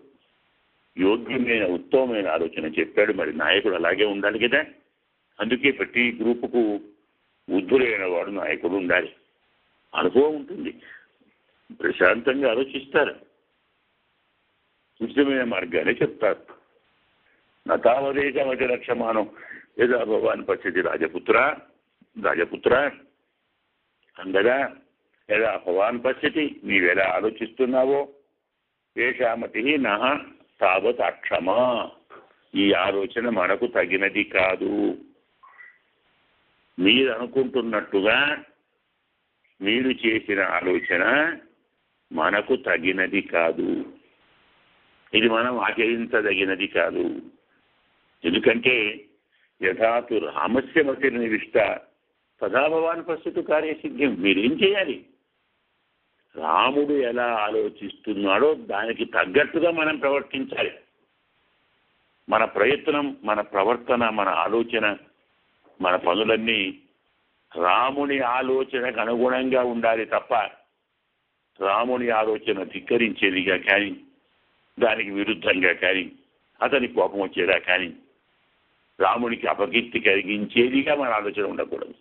యోగ్యమైన ఉత్తమమైన ఆలోచన చెప్పాడు. మరి నాయకుడు అలాగే ఉండాలి కదా. అందుకే ప్రతి గ్రూపుకు వృద్ధులైన వాడు నాయకుడు ఉండాలి. అనుభవం ఉంటుంది, ప్రశాంతంగా ఆలోచిస్తారు, ఉచితమైన మార్గాన్ని చెప్తారు. నతావదేశమచ లక్ష్యమానం యదా భగవాన్ పశ్యతి రాజపుత్ర అందగా యదా భగవాన్ పశ్యతి, నీవెలా ఆలోచిస్తున్నావో ఏషామతి నహ తావత్ అక్షమా, ఈ ఆలోచన మనకు తగినది కాదు. మీరు అనుకుంటున్నట్టుగా మీరు చేసిన ఆలోచన మనకు తగినది కాదు. ఇది మనం ఆచరించదగినది కాదు. ఎందుకంటే యథాతు రామస్య మతిర్నివిష్ట తథాభవాన్ పశ్యతు కార్యసిద్ధ్యం. మీరేం చేయాలి? రాముడు ఎలా ఆలోచిస్తున్నాడో దానికి తగ్గట్టుగా మనం ప్రవర్తించాలి. మన ప్రయత్నం, మన ప్రవర్తన, మన ఆలోచన, మన పనులన్నీ రాముని ఆలోచనకు అనుగుణంగా ఉండాలి తప్ప రాముని ఆలోచన ధిక్కరించేదిగా కానీ, దానికి విరుద్ధంగా కానీ, అతని కోపం వచ్చేదా కానీ, రామునికి అపకీర్తి కలిగించేదిగా మన ఆలోచన ఉండకూడదు.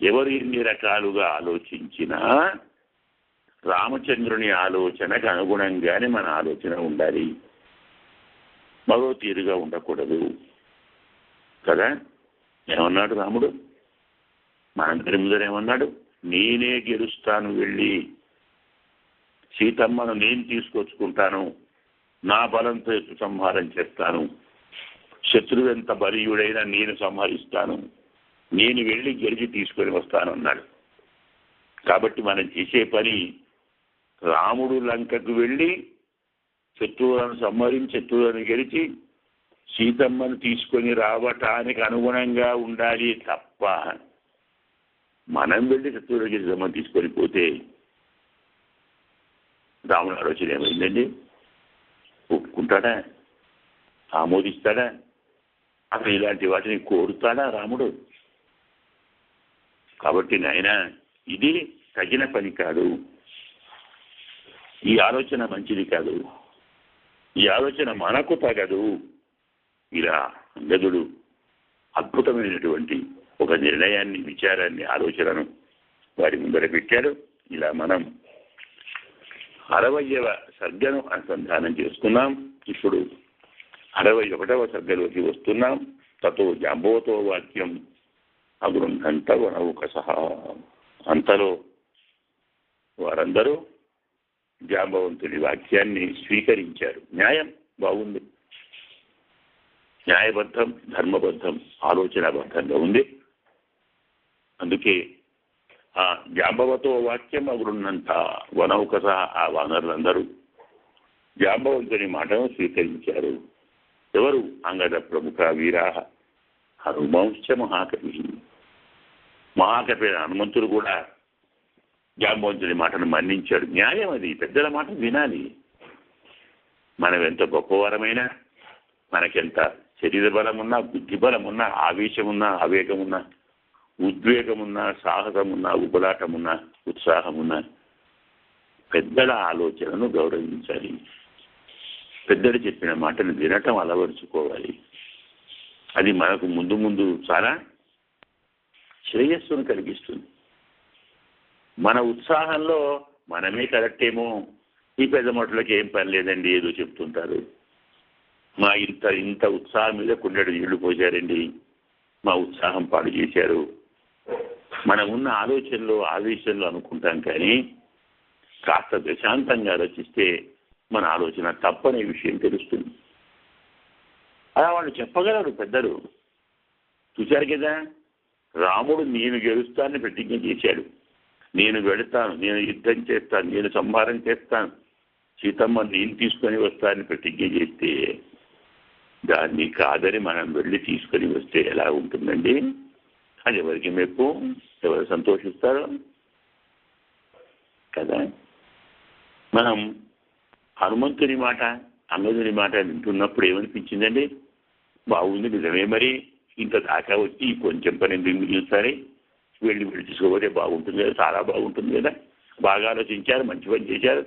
ఎవరు ఎన్ని రకాలుగా ఆలోచించినా రామచంద్రుని ఆలోచనకు అనుగుణంగానే మన ఆలోచన ఉండాలి, మరో తీరుగా ఉండకూడదు కదా. ఏమన్నాడు రాముడు? మనందరి ముందర ఏమన్నాడు? నేనే గెలుస్తాను, వెళ్ళి సీతమ్మను నేను తీసుకొచ్చుకుంటాను, నా బలంతో సంహారం చేస్తాను, శత్రువు ఎంత బలీయుడైనా నేను సంహరిస్తాను, నేను వెళ్ళి గెలిచి తీసుకొని వస్తాను అన్నాడు. కాబట్టి మనం చేసే పని రాముడు లంకకు వెళ్ళి శత్రువులను సంహరించి శత్రువులను గెలిచి సీతమ్మను తీసుకొని రావటానికి అనుగుణంగా ఉండాలి తప్ప మనం వెళ్ళి శత్రువుల సీతమ్మను తీసుకొని పోతే రాముడు ఆలోచన ఏమైందండి? ఒప్పుకుంటాడా? ఆమోదిస్తాడా? అసలు ఇలాంటి వాటిని కోరుతాడా రాముడు? కాబట్టి నాయన, ఇది తగిన పని కాదు, ఈ ఆలోచన మంచిది కాదు, ఈ ఆలోచన మనకు తగదు. ఇలా అంగదుడు అద్భుతమైనటువంటి ఒక నిర్ణయాన్ని, విచారాన్ని, ఆలోచనను వారి ముందర పెట్టాడు. ఇలా మనం 60వ సర్గను అనుసంధానం చేసుకున్నాం. ఇప్పుడు 61వ సర్గలోకి వస్తున్నాం. తతో జాంబవతో వాక్యం అగృహంత వనౌకసః. అంతలో వారందరూ జాంబవంతుడి వాక్యాన్ని స్వీకరించారు. న్యాయం బాగుంది, న్యాయబద్ధం, ధర్మబద్ధం, ఆలోచనాబద్ధంగా ఉంది. అందుకే ఆ జాంబవతో వాక్యం అగృహంత వనౌకసః. ఆ వానరులందరూ జాంబవంతుని మాటను స్వీకరించారు. ఎవరు? అంగద ప్రముఖ వీరా హనుమంశ్చ మహాకవి. మహాకవి హనుమంతుడు కూడా జాంబవంతుని మాటను మన్నించాడు. న్యాయం అది. పెద్దల మాట వినాలి. మనం ఎంత గొప్పవారమైనా, మనకెంత శరీర బలం ఉన్నా, బుద్ధి బలం ఉన్నా, ఆవేశం ఉన్నా, ఆవేగం ఉన్నా, ఉద్వేగం ఉన్నా, సాహసం ఉన్నా, ఉబలాటం ఉన్నా, ఉత్సాహం ఉన్నా, పెద్దల ఆలోచనను గౌరవించాలి. పెద్దలు చెప్పిన మాటను వినటం అలవరుచుకోవాలి. అది మనకు ముందు ముందు చాలా శ్రేయస్సును కలిగిస్తుంది. మన ఉత్సాహంలో మనమే కరెక్టేమో, ఈ పెద్ద మటులకి ఏం పని లేదండి, ఏదో చెప్తుంటారు, మా ఇంత ఉత్సాహం మీద కుండెడు నీళ్లు పోశారండి, మా ఉత్సాహం పాడు చేశారు, మనం ఉన్న ఆలోచనలో ఆవేశంలో అనుకుంటాం. కానీ కాస్త ప్రశాంతంగా ఆలోచిస్తే మన ఆలోచన తప్పనే విషయం తెలుస్తుంది. అలా వాళ్ళు చెప్పగలరు పెద్దలు. చూశారు కదా, రాముడు నేను గెలుస్తానని ప్రతిజ్ఞ చేశాడు. నేను వెళతాను, నేను యుద్ధం చేస్తాను, నేను సంహారం చేస్తాను, సీతమ్మ నేను తీసుకొని వస్తానని ప్రతిజ్ఞ చేస్తే దాన్ని కాదని మనం వెళ్ళి తీసుకొని వస్తే ఎలా ఉంటుందండి? అది ఎవరికి మెప్పు? ఎవరు సంతోషిస్తారు కదా. మనం హనుమంతుని మాట, అంగదుని మాట వింటున్నప్పుడు ఏమనిపించిందండి? బాగుంది, నిజమే. మరి ఇంత దాకా వచ్చి కొంచెం పని ఎందుకు మిగిలిస్తారే, వెళ్ళి తీసుకోబోతే బాగుంటుంది కదా, చాలా బాగుంటుంది కదా, బాగా ఆలోచించారు, మంచి పని చేశారు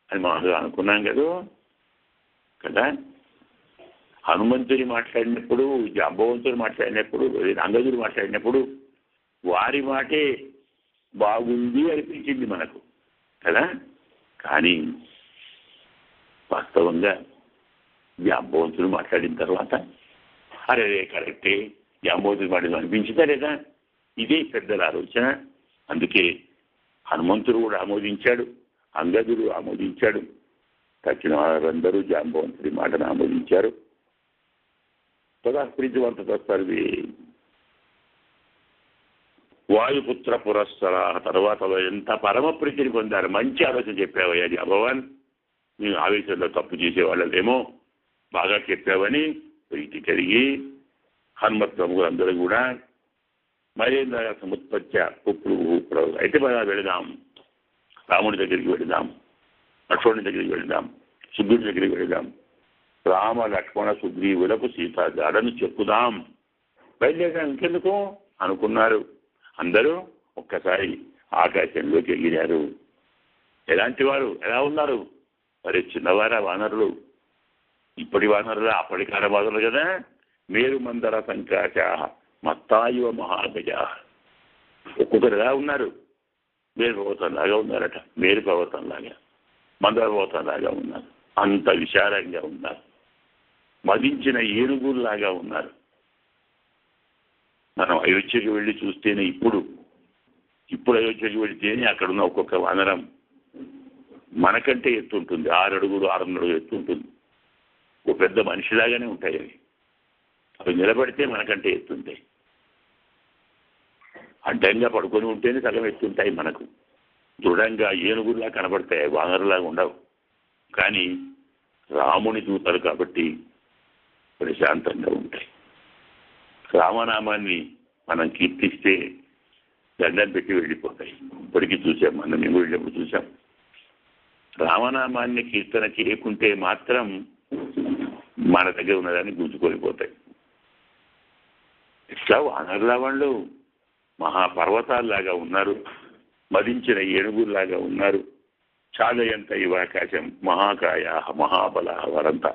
అని మనం అనుకున్నాం కదా. హనుమంతుని మాట్లాడినప్పుడు, జాంబవంతుడు మాట్లాడినప్పుడు, అంగదుడు మాట్లాడినప్పుడు వారి మాటే బాగుంది అనిపించింది మనకు కదా. కానీ వాస్తవంగా జాంబవంతుడు మాట్లాడిన తర్వాత అరే కరెక్టే, జాంబవంతుడు మాట్లాడి అనిపించిందా లేదా? ఇదే పెద్దల ఆలోచన. అందుకే హనుమంతుడు కూడా ఆమోదించాడు, అంగదుడు ఆమోదించాడు, తక్కిన వారందరూ జాంబవంతుడి మాటను ఆమోదించారు. తదాస్ప్రీతివంత సర్వే వాయుపుత్ర పురస్సర. తర్వాత ఎంత పరమ ప్రీతిని పొందారు. మంచి ఆలోచన చెప్పావయ్యా జాంబవాన్, నేను ఆవేశంలో తప్పు చేసేవాళ్ళేమో, బాగా చెప్పావని ప్రీతి కలిగి హనుమత్ ప్రముఖులందరూ కూడా మరేంద్ర సముత్పత్య ఇప్పుడు అయితే మనం వెళదాం, రాముడి దగ్గరికి వెళదాం, లక్ష్మణుడి దగ్గరికి వెళదాం, సుగ్రీవుడి దగ్గరికి వెళదాం, రామ లక్ష్మణ సుగ్రీవులకు సీతా జాడను చెప్పుదాం, బయలుదేరాం ఇంకెందుకు అనుకున్నారు. అందరూ ఒక్కసారి ఆకాశంలోకి ఎగిరారు. ఎలాంటి వారు, ఎలా ఉన్నారు? మరి చిన్నవారా వానరులు? ఇప్పటి వానరులా? అప్పటి కాల వానరులు కదా. మేరు మందర సంకాశ మత్తాయువ మహాగజ. ఒక్కొక్కరు ఎలా ఉన్నారు? మేరు పర్వతంలాగా ఉన్నారట. మేరు పర్వతంలాగా, మందర పర్వతంలాగా ఉన్నారు. అంత విశాలంగా ఉన్నారు. మదించిన ఏనుగుల్లాగా ఉన్నారు. మనం అయోధ్యకి వెళ్ళి చూస్తేనే ఇప్పుడు అయోధ్యకి వెళితేనే అక్కడున్న ఒక్కొక్క వానరం మనకంటే ఎత్తుంటుంది. 6 అడుగులు 6 అడుగులు ఎత్తుంటుంది. ఒక పెద్ద మనిషిలాగానే ఉంటాయి అవి. అవి నిలబడితే మనకంటే ఎత్తుంటాయి. అడ్డంగా పడుకొని ఉంటేనే సగం ఎత్తుంటాయి. మనకు దృఢంగా ఏనుగులా కనబడతాయి, వానరులాగా ఉండవు. కానీ రాముని దూతలు కాబట్టి ప్రశాంతంగా ఉంటాయి. రామనామాన్ని మనం కీర్తిస్తే దండం పెట్టి వెళ్ళిపోతాయి. ఇప్పటికీ చూసాం, మనం మేము వెళ్ళినప్పుడు చూసాం. రామనామాన్ని కీర్తన చేయకుంటే మాత్రం మన దగ్గర ఉన్నదాన్ని గుంజుకొనిపోతాయి. ఇట్లా వానరులా వాళ్ళు మహాపర్వతాల్లాగా ఉన్నారు, మదించిన ఏనుగుల్లాగా ఉన్నారు. చాలయంత ఇవాకాశం మహాకాయ మహాబల. వారంతా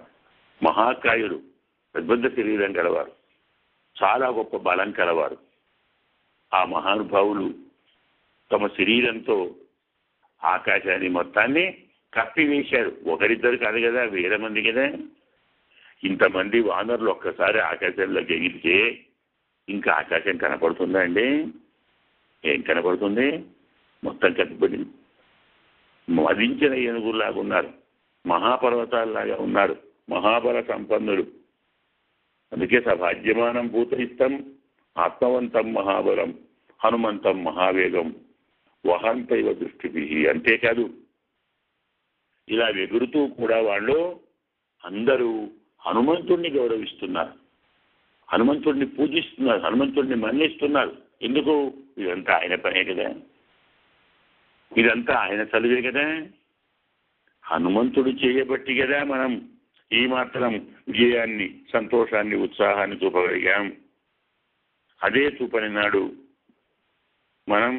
మహాకాయులు, పెద్ద శరీరం గలవారు, చాలా గొప్ప బలం కలవారు. ఆ మహానుభావులు తమ శరీరంతో ఆకాశాన్ని మొత్తాన్ని కప్పివేశారు. ఒకరిద్దరు కాదు కదా, 1000 మంది కదా. ఇంతమంది వానరులు ఒక్కసారి ఆకాశంలో ఎగిరితే ఇంకా ఆకాశం కనపడుతుందా అండి? ఏం కనపడుతుంది? మొత్తం కప్పిపడింది. మదించిన ఏనుగుల్లాగా ఉన్నారు, మహాపర్వతాల్లాగా ఉన్నారు, మహాబల సంపన్నులు. అందుకే సభాజ్యమానం భూతయిస్తం ఆత్మవంతం మహాబలం హనుమంతం మహావేగం వహంతైవ దృష్టిభి. అంతేకాదు, ఇలా ఎగురుతూ కూడా వాళ్ళు అందరూ హనుమంతుణ్ణి గౌరవిస్తున్నారు, హనుమంతుడిని పూజిస్తున్నారు, హనుమంతుడిని మన్నిస్తున్నారు. ఎందుకు? ఇదంతా ఆయన పనే కదా, ఇదంతా ఆయన చదివే కదా. హనుమంతుడు చేయబట్టి కదా మనం ఈ మాత్రం విజయాన్ని, సంతోషాన్ని, ఉత్సాహాన్ని చూపగలిగాం. అదే చూపని నాడు మనం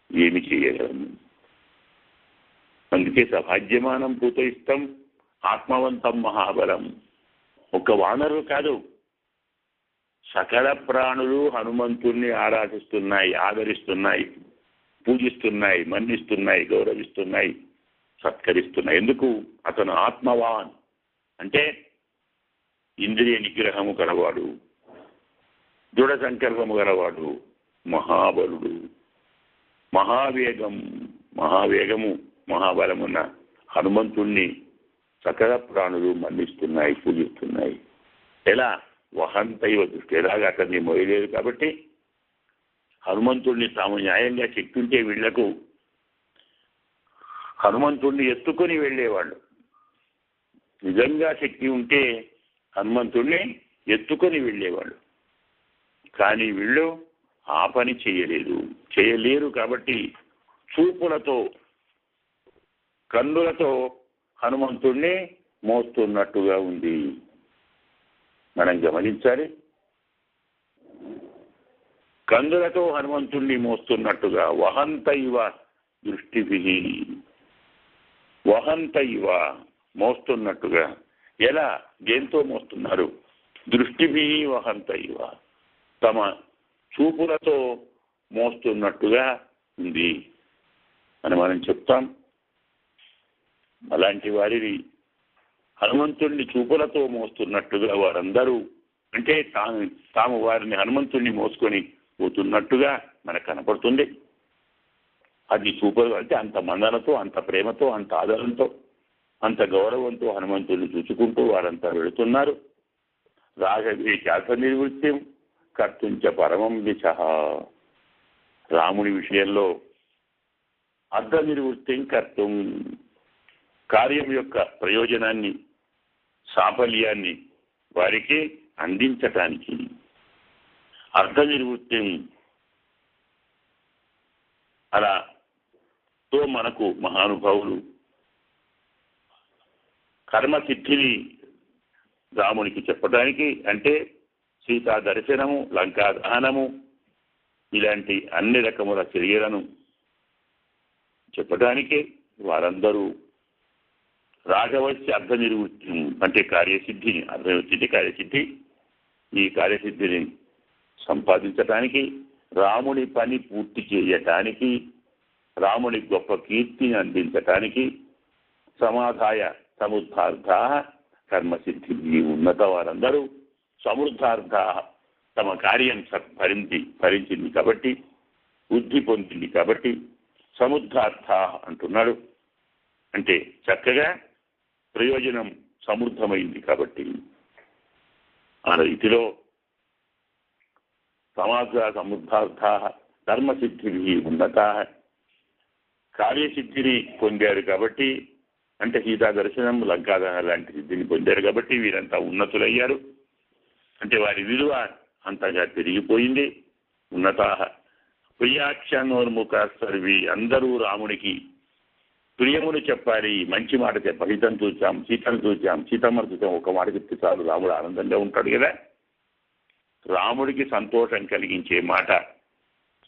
ఏమి చేయగలం? అందుకే సభాజ్యమానం పూతయిస్తం ఆత్మవంతం మహాబలం. ఒక వానరులు కాదు, సకల ప్రాణులు హనుమంతుణ్ణి ఆరాధిస్తున్నాయి, ఆదరిస్తున్నాయి, పూజిస్తున్నాయి, మన్నిస్తున్నాయి, గౌరవిస్తున్నాయి, సత్కరిస్తున్నాయి. ఎందుకు? అతను ఆత్మవాన్ అంటే ఇంద్రియ నిగ్రహము గలవాడు, దృఢ సంకల్పము గలవాడు, మహాబలుడు, మహావేగము మహాబలమున్న హనుమంతుణ్ణి సకల ప్రాణులు మన్నిస్తున్నాయి, పూజిస్తున్నాయి. ఎలా? వహంతైవ దృష్టి. ఎలాగా అతన్ని మోయలేదు కాబట్టి హనుమంతుణ్ణి తాము న్యాయంగా చెక్కుంటే వీళ్లకు హనుమంతుణ్ణి ఎత్తుకొని వెళ్ళేవాళ్ళు. నిజంగా శక్తి ఉంటే హనుమంతుణ్ణి ఎత్తుకొని వెళ్ళేవాళ్ళు. కానీ వీళ్ళు ఆ పని చేయలేరు కాబట్టి చూపులతో, కన్నులతో హనుమంతుణ్ణి మోస్తున్నట్టుగా ఉంది. మనం గమనించాలి. కందులతో హనుమంతుణ్ణి మోస్తున్నట్టుగా వహంతైవ దృష్టిభి, వహంతైవ మోస్తున్నట్టుగా. ఎలా? దేంతో మోస్తున్నారు? దృష్టిభి వహంతైవ, తమ చూపులతో మోస్తున్నట్టుగా ఉంది అని మనం చెప్తాం. అలాంటి వారిని హనుమంతుణ్ణి చూపులతో మోస్తున్నట్టుగా వారందరూ అంటే తాము వారిని హనుమంతుణ్ణి మోసుకొని పోతున్నట్టుగా మనకు కనపడుతుంది. అది చూపలు అంటే అంత మందనతో, అంత ప్రేమతో, అంత ఆదరంతో, అంత గౌరవంతో హనుమంతుడిని చూసుకుంటూ వారంతా వెళుతున్నారు. రాఘవే ఖ్యాత నిర్వృత్యం కర్తుంచ పరమం దిశ. రాముడి విషయంలో అర్ధ నిర్వృత్యం కర్తం, కార్యం యొక్క ప్రయోజనాన్ని, సాఫల్యాన్ని వారికి అందించటానికి, అర్థ నిర్వృత్తి అలా తో మనకు మహానుభావులు కర్మసిద్ధిని రామునికి చెప్పడానికి, అంటే సీతా దర్శనము, లంకా దహనము, ఇలాంటి అన్ని రకముల చర్యలను చెప్పడానికి వారందరూ రాఘవస్య అర్థ నిర్వృత్తి అంటే కార్యసిద్ధిని, అర్థం వచ్చింది కార్యసిద్ధి, ఈ కార్యసిద్ధిని సంపాదించటానికి, రాముని పని పూర్తి చేయటానికి, రాముని గొప్ప కీర్తిని అందించటానికి సమాధాయ సముద్ధార్థ కర్మసిద్ధి ఉన్నత వారందరూ సమృద్ధార్థ తమ కార్యం భరించింది కాబట్టి, వృద్ధి పొందింది కాబట్టి సముద్ధార్థ అంటున్నాడు. అంటే చక్కగా ప్రయోజనం సమృద్ధమైంది కాబట్టి ఆ రీతిలో సముద్ధార్థ ధర్మసిద్ధి ఉన్నత కార్యసిద్ధిని పొందారు కాబట్టి, అంటే సీతా దర్శనం, లంకాదహనం లాంటి సిద్ధిని పొందారు కాబట్టి వీరంతా ఉన్నతులయ్యారు. అంటే వారి విలువ అంతగా పెరిగిపోయింది. ఉన్నత ప్రియాక్షనోన్ముఖ సర్వి అందరూ రామునికి ప్రియమును చెప్పాలి, మంచి మాట చెప్పాలి. సీతను చూచాం, సీతను చూచాం, సీతమ్మను చూచాం, ఒక మాట చెప్తే చాలు రాముడు ఆనందంగా ఉంటాడు కదా. రాముడికి సంతోషం కలిగించే మాట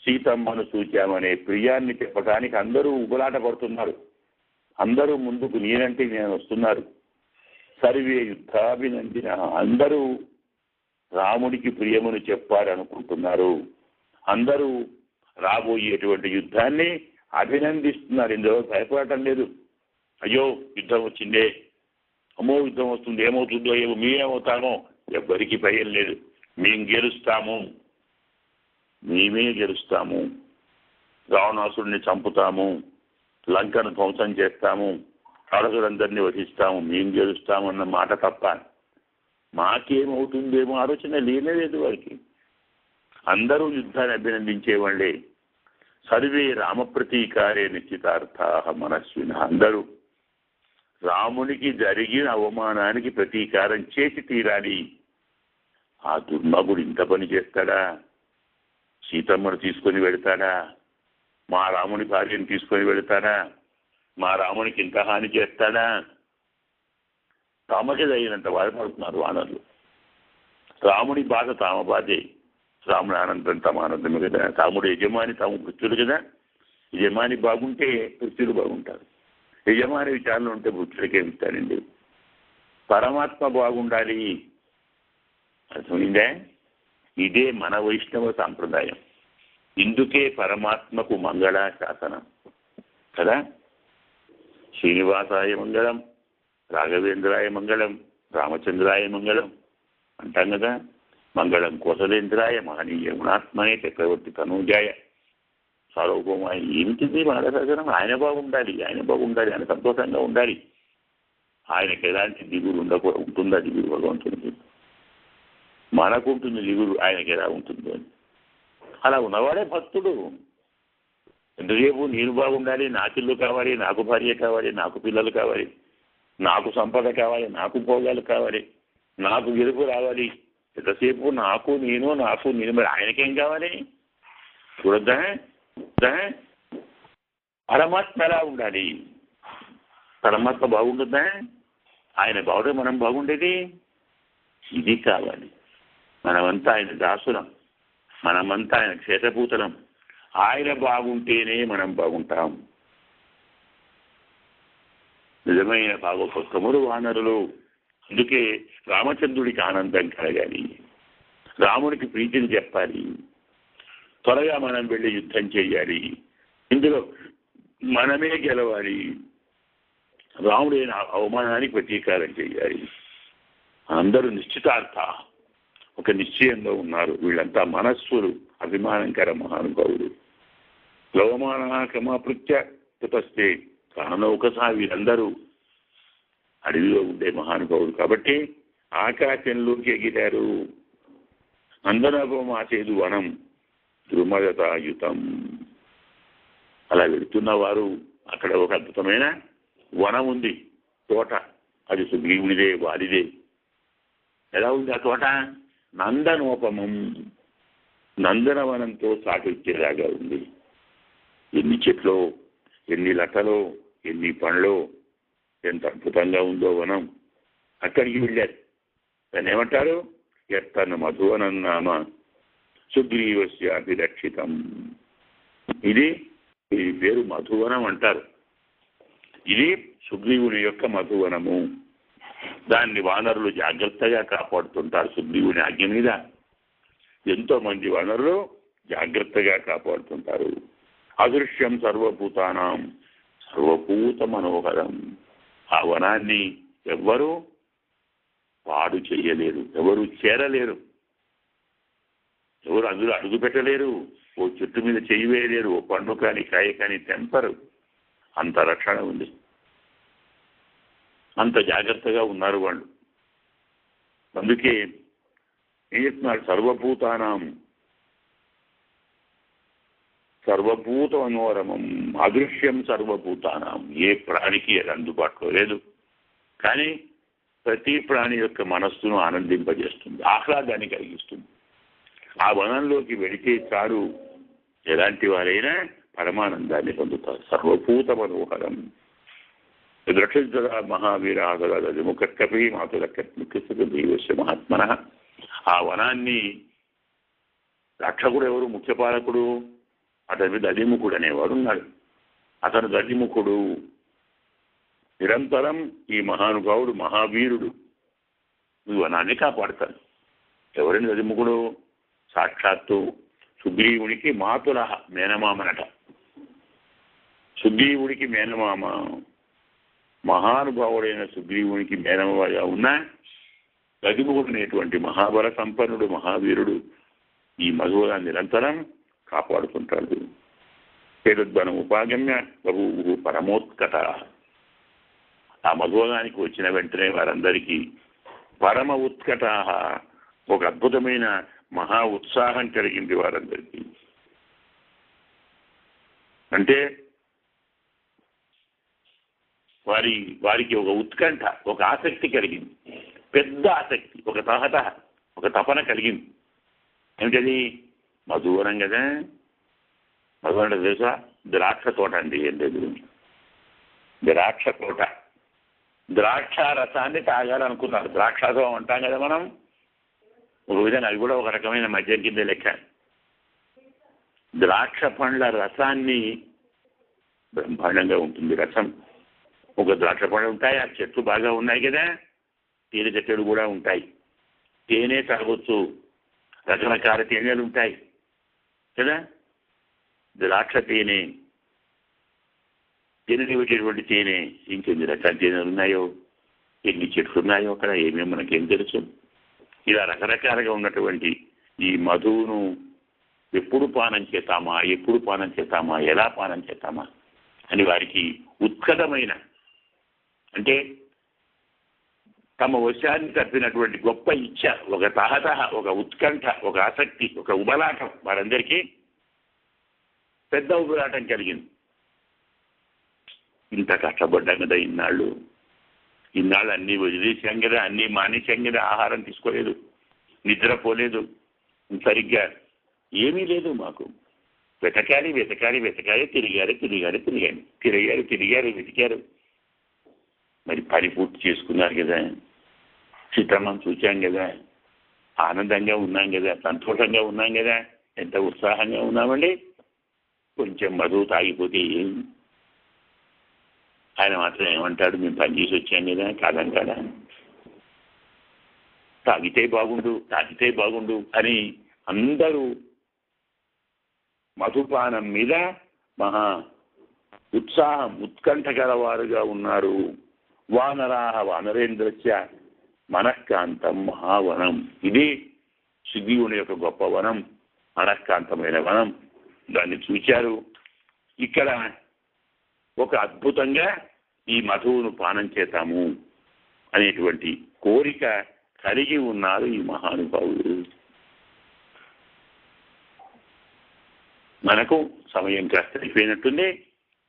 సీతమ్మను చూచామనే ప్రియాన్ని చెప్పడానికి అందరూ ఉబలాట పడుతున్నారు. అందరూ ముందుకు నేనంటే నేను వస్తున్నారు. సర్వే యుద్ధాభినందిన అందరూ రాముడికి ప్రియమును చెప్పారనుకుంటున్నారు. అందరూ రాబోయేటువంటి యుద్ధాన్ని అభినందిస్తున్నారు. ఇందులో భయపడటం లేదు. అయ్యో యుద్ధం వచ్చిందే, అమ్మో యుద్ధం వస్తుంది, ఏమవుతుందో ఏమో, మేమేమవుతామో ఎవ్వరికి భయం లేదు. మేం గెలుస్తాము, మేమే గెలుస్తాము, రావణాసుడిని చంపుతాము, లంకను ధ్వంసం చేస్తాము, రాక్షసులందరినీ వధిస్తాము, మేం గెలుస్తామన్న మాట తప్ప మాకేమవుతుందేమో ఆలోచన లేనేలేదు వారికి. అందరూ యుద్ధాన్ని అభినందించేవాళ్లే. సర్వే రామప్రతీకారే నిశ్చితార్థా మనస్విన అందరూ రామునికి జరిగిన అవమానానికి ప్రతీకారం చేసి తీరాలి. ఆ దుర్మగుడు ఇంత పని చేస్తాడా? సీతమ్మను తీసుకొని వెళతాడా? మా రాముని భార్యను తీసుకొని వెళతాడా? మా రామునికి ఇంత హాని చేస్తాడా? తమకి తగినంత బాధపడుతున్నారు వానరులు. రాముడి బాధ తామ బాధే, రాముడి ఆనందం తమ ఆనందమే కదా. రాముడు యజమాని, తాము వృత్తులు కదా. యజమాని బాగుంటే వృత్తులు బాగుంటారు. యజమాని విచారణ ఉంటే వృత్తులకే ఇస్తారండి. పరమాత్మ బాగుండాలి, అర్థమైందే? ఇదే మన వైష్ణవ సాంప్రదాయం. ఇందుకే పరమాత్మకు మంగళ శాసనం కదా. శ్రీనివాసాయ మంగళం, రాఘవేంద్రాయ మంగళం, రామచంద్రాయ మంగళం అంటాం కదా. మంగళం కోసలేంద్రాయ మహనీయ గుణాత్మనే చక్రవర్తి తనూజాయ సార్వభౌమాయ. ఏమిటిది మంగళ శాసనం? ఆయన బాగుండాలి, ఆయన బాగుండాలి, ఆయన సంతోషంగా ఉండాలి. ఆయనకి ఎలాంటి దిగులు ఉంటుందా? దిగులు భగవంతునికి మనకుంటుంది దిగులు, ఆయనకి ఎలా ఉంటుందో అని. అలా ఉన్నవాడే భక్తుడు. ఎంతసేపు నేను బాగుండాలి, నాకు ఇల్లు కావాలి, నాకు భార్య కావాలి, నాకు పిల్లలు కావాలి, నాకు సంపద కావాలి, నాకు భోగాలు కావాలి, నాకు గెలుపు రావాలి. ఎంతసేపు నాకు నేను మరి ఆయనకేం కావాలి? చూడద్దా? పరమాత్మ ఎలా ఉండాలి? పరమాత్మ బాగుంటుందా? ఆయన బాగుంటే మనం బాగుండేది. ఇది కావాలి. మనమంతా ఆయన దాసులం, మనమంతా ఆయన క్షేత్రపూతలం. ఆయన బాగుంటేనే మనం బాగుంటాం. నిజమైన భాగవతములు వానరులు. అందుకే రామచంద్రుడికి ఆనందం కలగాలి, రాముడికి ప్రీతిని చెప్పాలి, త్వరగా మనం వెళ్ళి యుద్ధం చేయాలి, ఇందులో మనమే గెలవాలి, రాముడైన అవమానానికి ప్రతీకారం చేయాలి. అందరూ నిశ్చితార్థ, ఒక నిశ్చయంలో ఉన్నారు. వీళ్ళంతా మనస్సులు, అభిమానంకర మహానుభావులు. లవమానకమాపృత్య తుతస్తే కానౌకసా వీరందరూ అడవిలో ఉండే మహానుభావులు కాబట్టి ఆకాశంలోకి ఎగిరారు. నందనభమాసేదు వనం ద్రుమదతాయుతం. అలా వెళుతున్న వారు అక్కడ ఒక అద్భుతమైన వనం ఉంది, తోట. అది సుగ్రీవునిదే, వారిదే. ఎలా ఉంది ఆ తోట? నందనోపమం. నందనవనంతో సాటిచ్చేలాగా ఉంది. ఎన్ని చెట్లు, ఎన్ని లతలో, ఎన్ని పండ్లో, ఎంత అద్భుతంగా ఉందో వనం. అక్కడికి వెళ్ళారు. దాన్ని ఏమంటారు? ఎత్తన మధువనం నామ సుగ్రీవస్య అభిరక్షితం. ఇది పేరు మధువనం అంటారు. ఇది సుగ్రీవుని యొక్క మధువనము. దాన్ని వానరులు జాగ్రత్తగా కాపాడుతుంటారు. సుగ్రీవుని ఆజ్ఞ మీద ఎంతో మంది వానరులు జాగ్రత్తగా కాపాడుతుంటారు. అదృశ్యం సర్వభూతానాం సర్వభూత మనోహరం. ఆ వనాన్ని ఎవ్వరూ పాడు చెయ్యలేరు, ఎవరు చేరలేరు, ఎవరు అందులో అడుగు పెట్టలేరు. ఓ చెట్టు మీద చెయ్యి వేయలేరు, ఓ పండు కానీ కాయ కానీ తెంపరు. అంత రక్షణ ఉంది, అంత జాగ్రత్తగా ఉన్నారు వాళ్ళు. అందుకే ఏం చెప్తున్నారు? సర్వభూతానాం సర్వభూత మనోరమం అదృశ్యం సర్వభూతానాం. ఏ ప్రాణికి అది అందుబాటులో లేదు, కానీ ప్రతి ప్రాణి యొక్క మనస్సును ఆనందింపజేస్తుంది, ఆహ్లాదాన్ని కలిగిస్తుంది. ఆ వనంలోకి వెళితే చాలు, ఎలాంటి వారైనా పరమానందాన్ని పొందుతారు. సర్వభూత మనోహరం రక్షిత మహావీరాగలది ముఖకపి మాతులకృష్ణ మహాత్మన. ఆ వనాన్ని రక్షకుడు ఎవరు? ముఖ్యపాలకుడు. అతని దధిముఖుడు అనేవాడు ఉన్నాడు. అతను దధిముఖుడు. నిరంతరం ఈ మహానుభావుడు మహావీరుడు ఈ వనాన్ని కాపాడుతాడు. ఎవరైనా దధిముఖుడు? సాక్షాత్తు సుగ్రీవుడికి మాతుల మేనమామనట. సుగ్రీవుడికి మేనమామ, మహానుభావుడైన సుగ్రీవునికి మేనమామగా ఉన్న దధిముఖుడు అనేటువంటి మహాబల సంపన్నుడు మహావీరుడు ఈ మధువనాన్ని నిరంతరం కాపాడుతుంటాడు. ఏతద్వనం ఉపాగమ్య బహువు పరమోత్కట. ఆ మధువనానికి వచ్చిన వెంటనే వారందరికీ పరమ ఉత్కట, ఒక అద్భుతమైన మహా ఉత్సాహం కలిగింది వారందరికీ. అంటే వారికి ఒక ఉత్కంఠ, ఒక ఆసక్తి కలిగింది, పెద్ద ఆసక్తి, ఒక తహత, ఒక తపన కలిగింది. ఏమిటది? మధువనం కదా. మధువనం తెలుసా? ద్రాక్ష తోట అండి. ఏం లేదు, ద్రాక్ష తోట. ద్రాక్ష రసాన్ని తాగాలనుకున్నారు. ద్రాక్షారసం అంటాం కదా మనం. ఒక విధంగా అది కూడా ఒక రకమైన మద్యం కింద లెక్క. ద్రాక్ష పండ్ల రసాన్ని బ్రహ్మాండంగా ఉంటుంది రసం. ఒక ద్రాక్ష పండ్లు ఉంటాయి, ఆ చెట్లు బాగా ఉన్నాయి కదా, తేనె చెట్లు కూడా ఉంటాయి. తేనె తాగొచ్చు, రకరకాల తేనెలు ఉంటాయి కదా. ద్రాక్ష తేనె, తేనెలు పెట్టేటువంటి తేనె, ఇంకెన్ని రకాల తేనెలు ఉన్నాయో, ఎన్ని చెట్లు ఉన్నాయో అక్కడ ఏమేమి మనకేం తెలుసు. ఇలా రకరకాలుగా ఉన్నటువంటి ఈ మధువును ఎప్పుడు పానం చేస్తామా, ఎప్పుడు పానం చేస్తామా, ఎలా పానం చేస్తామా అని వారికి ఉత్కటమైన, అంటే తమ వశాన్ని తప్పినటువంటి గొప్ప ఇచ్చ, ఒక తహతహ, ఒక ఉత్కంఠ, ఒక ఆసక్తి, ఒక ఉబలాటం వారందరికీ పెద్ద ఉబలాటం కలిగింది. ఇంత కష్టపడ్డాం కదా ఇన్నాళ్ళు అన్నీ వదిలేసాం కదా, అన్నీ మానేసాం కదా, ఆహారం తీసుకోలేదు, నిద్రపోలేదు, సరిగ్గా ఏమీ లేదు మాకు. వెతకాలి వెతికారు. మరి పని పూర్తి చేసుకున్నారు కదా, చిత్రమం చూచాం కదా, ఆనందంగా ఉన్నాం కదా, సంతోషంగా ఉన్నాం కదా, ఎంత ఉత్సాహంగా ఉన్నామండి. కొంచెం మధువు తాగిపోతే ఏం? ఆయన మాత్రం ఏమంటాడు? మేము పని చేసి వచ్చాం కదా, కాదా, తాగితే బాగుండు అని అందరూ మధుపానం మీద మహా ఉత్సాహం, ఉత్కంఠ గలవారుగా ఉన్నారు. వానరేంద్రస్య మనఃకాంతం మహావనం. ఇది సుగ్రీవుని యొక్క గొప్ప వనం, మనఃకాంతమైన వనం. దాన్ని చూచారు. ఇక్కడ ఒక అద్భుతంగా ఈ మధువును పానం చేతాము అనేటువంటి కోరిక కలిగి ఉన్నారు ఈ మహానుభావులు. మనకు సమయం కాస్త అయిపోయినట్టుంది.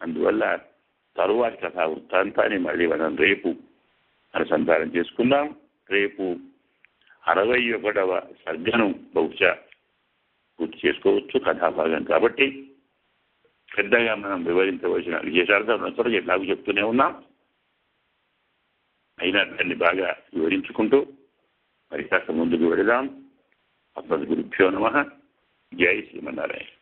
అందువల్ల తరువాతి కథా వృత్తాంతాన్ని మళ్ళీ మనం రేపు అనుసంధానం చేసుకుందాం. రేపు 61వ సర్గను బహుశా పూర్తి చేసుకోవచ్చు కథాభాగం కాబట్టి. పెద్దగా మనం వివరించవలసిన విశేషార్థం ఉన్న చోట ఎట్లాగూ చెప్తూనే ఉన్నాం. అయినా దాన్ని బాగా వివరించుకుంటూ మరి కాస్త ముందుకు వెళదాం. అస్మద్గురుభ్యో నమః. జై శ్రీమన్నారాయణ.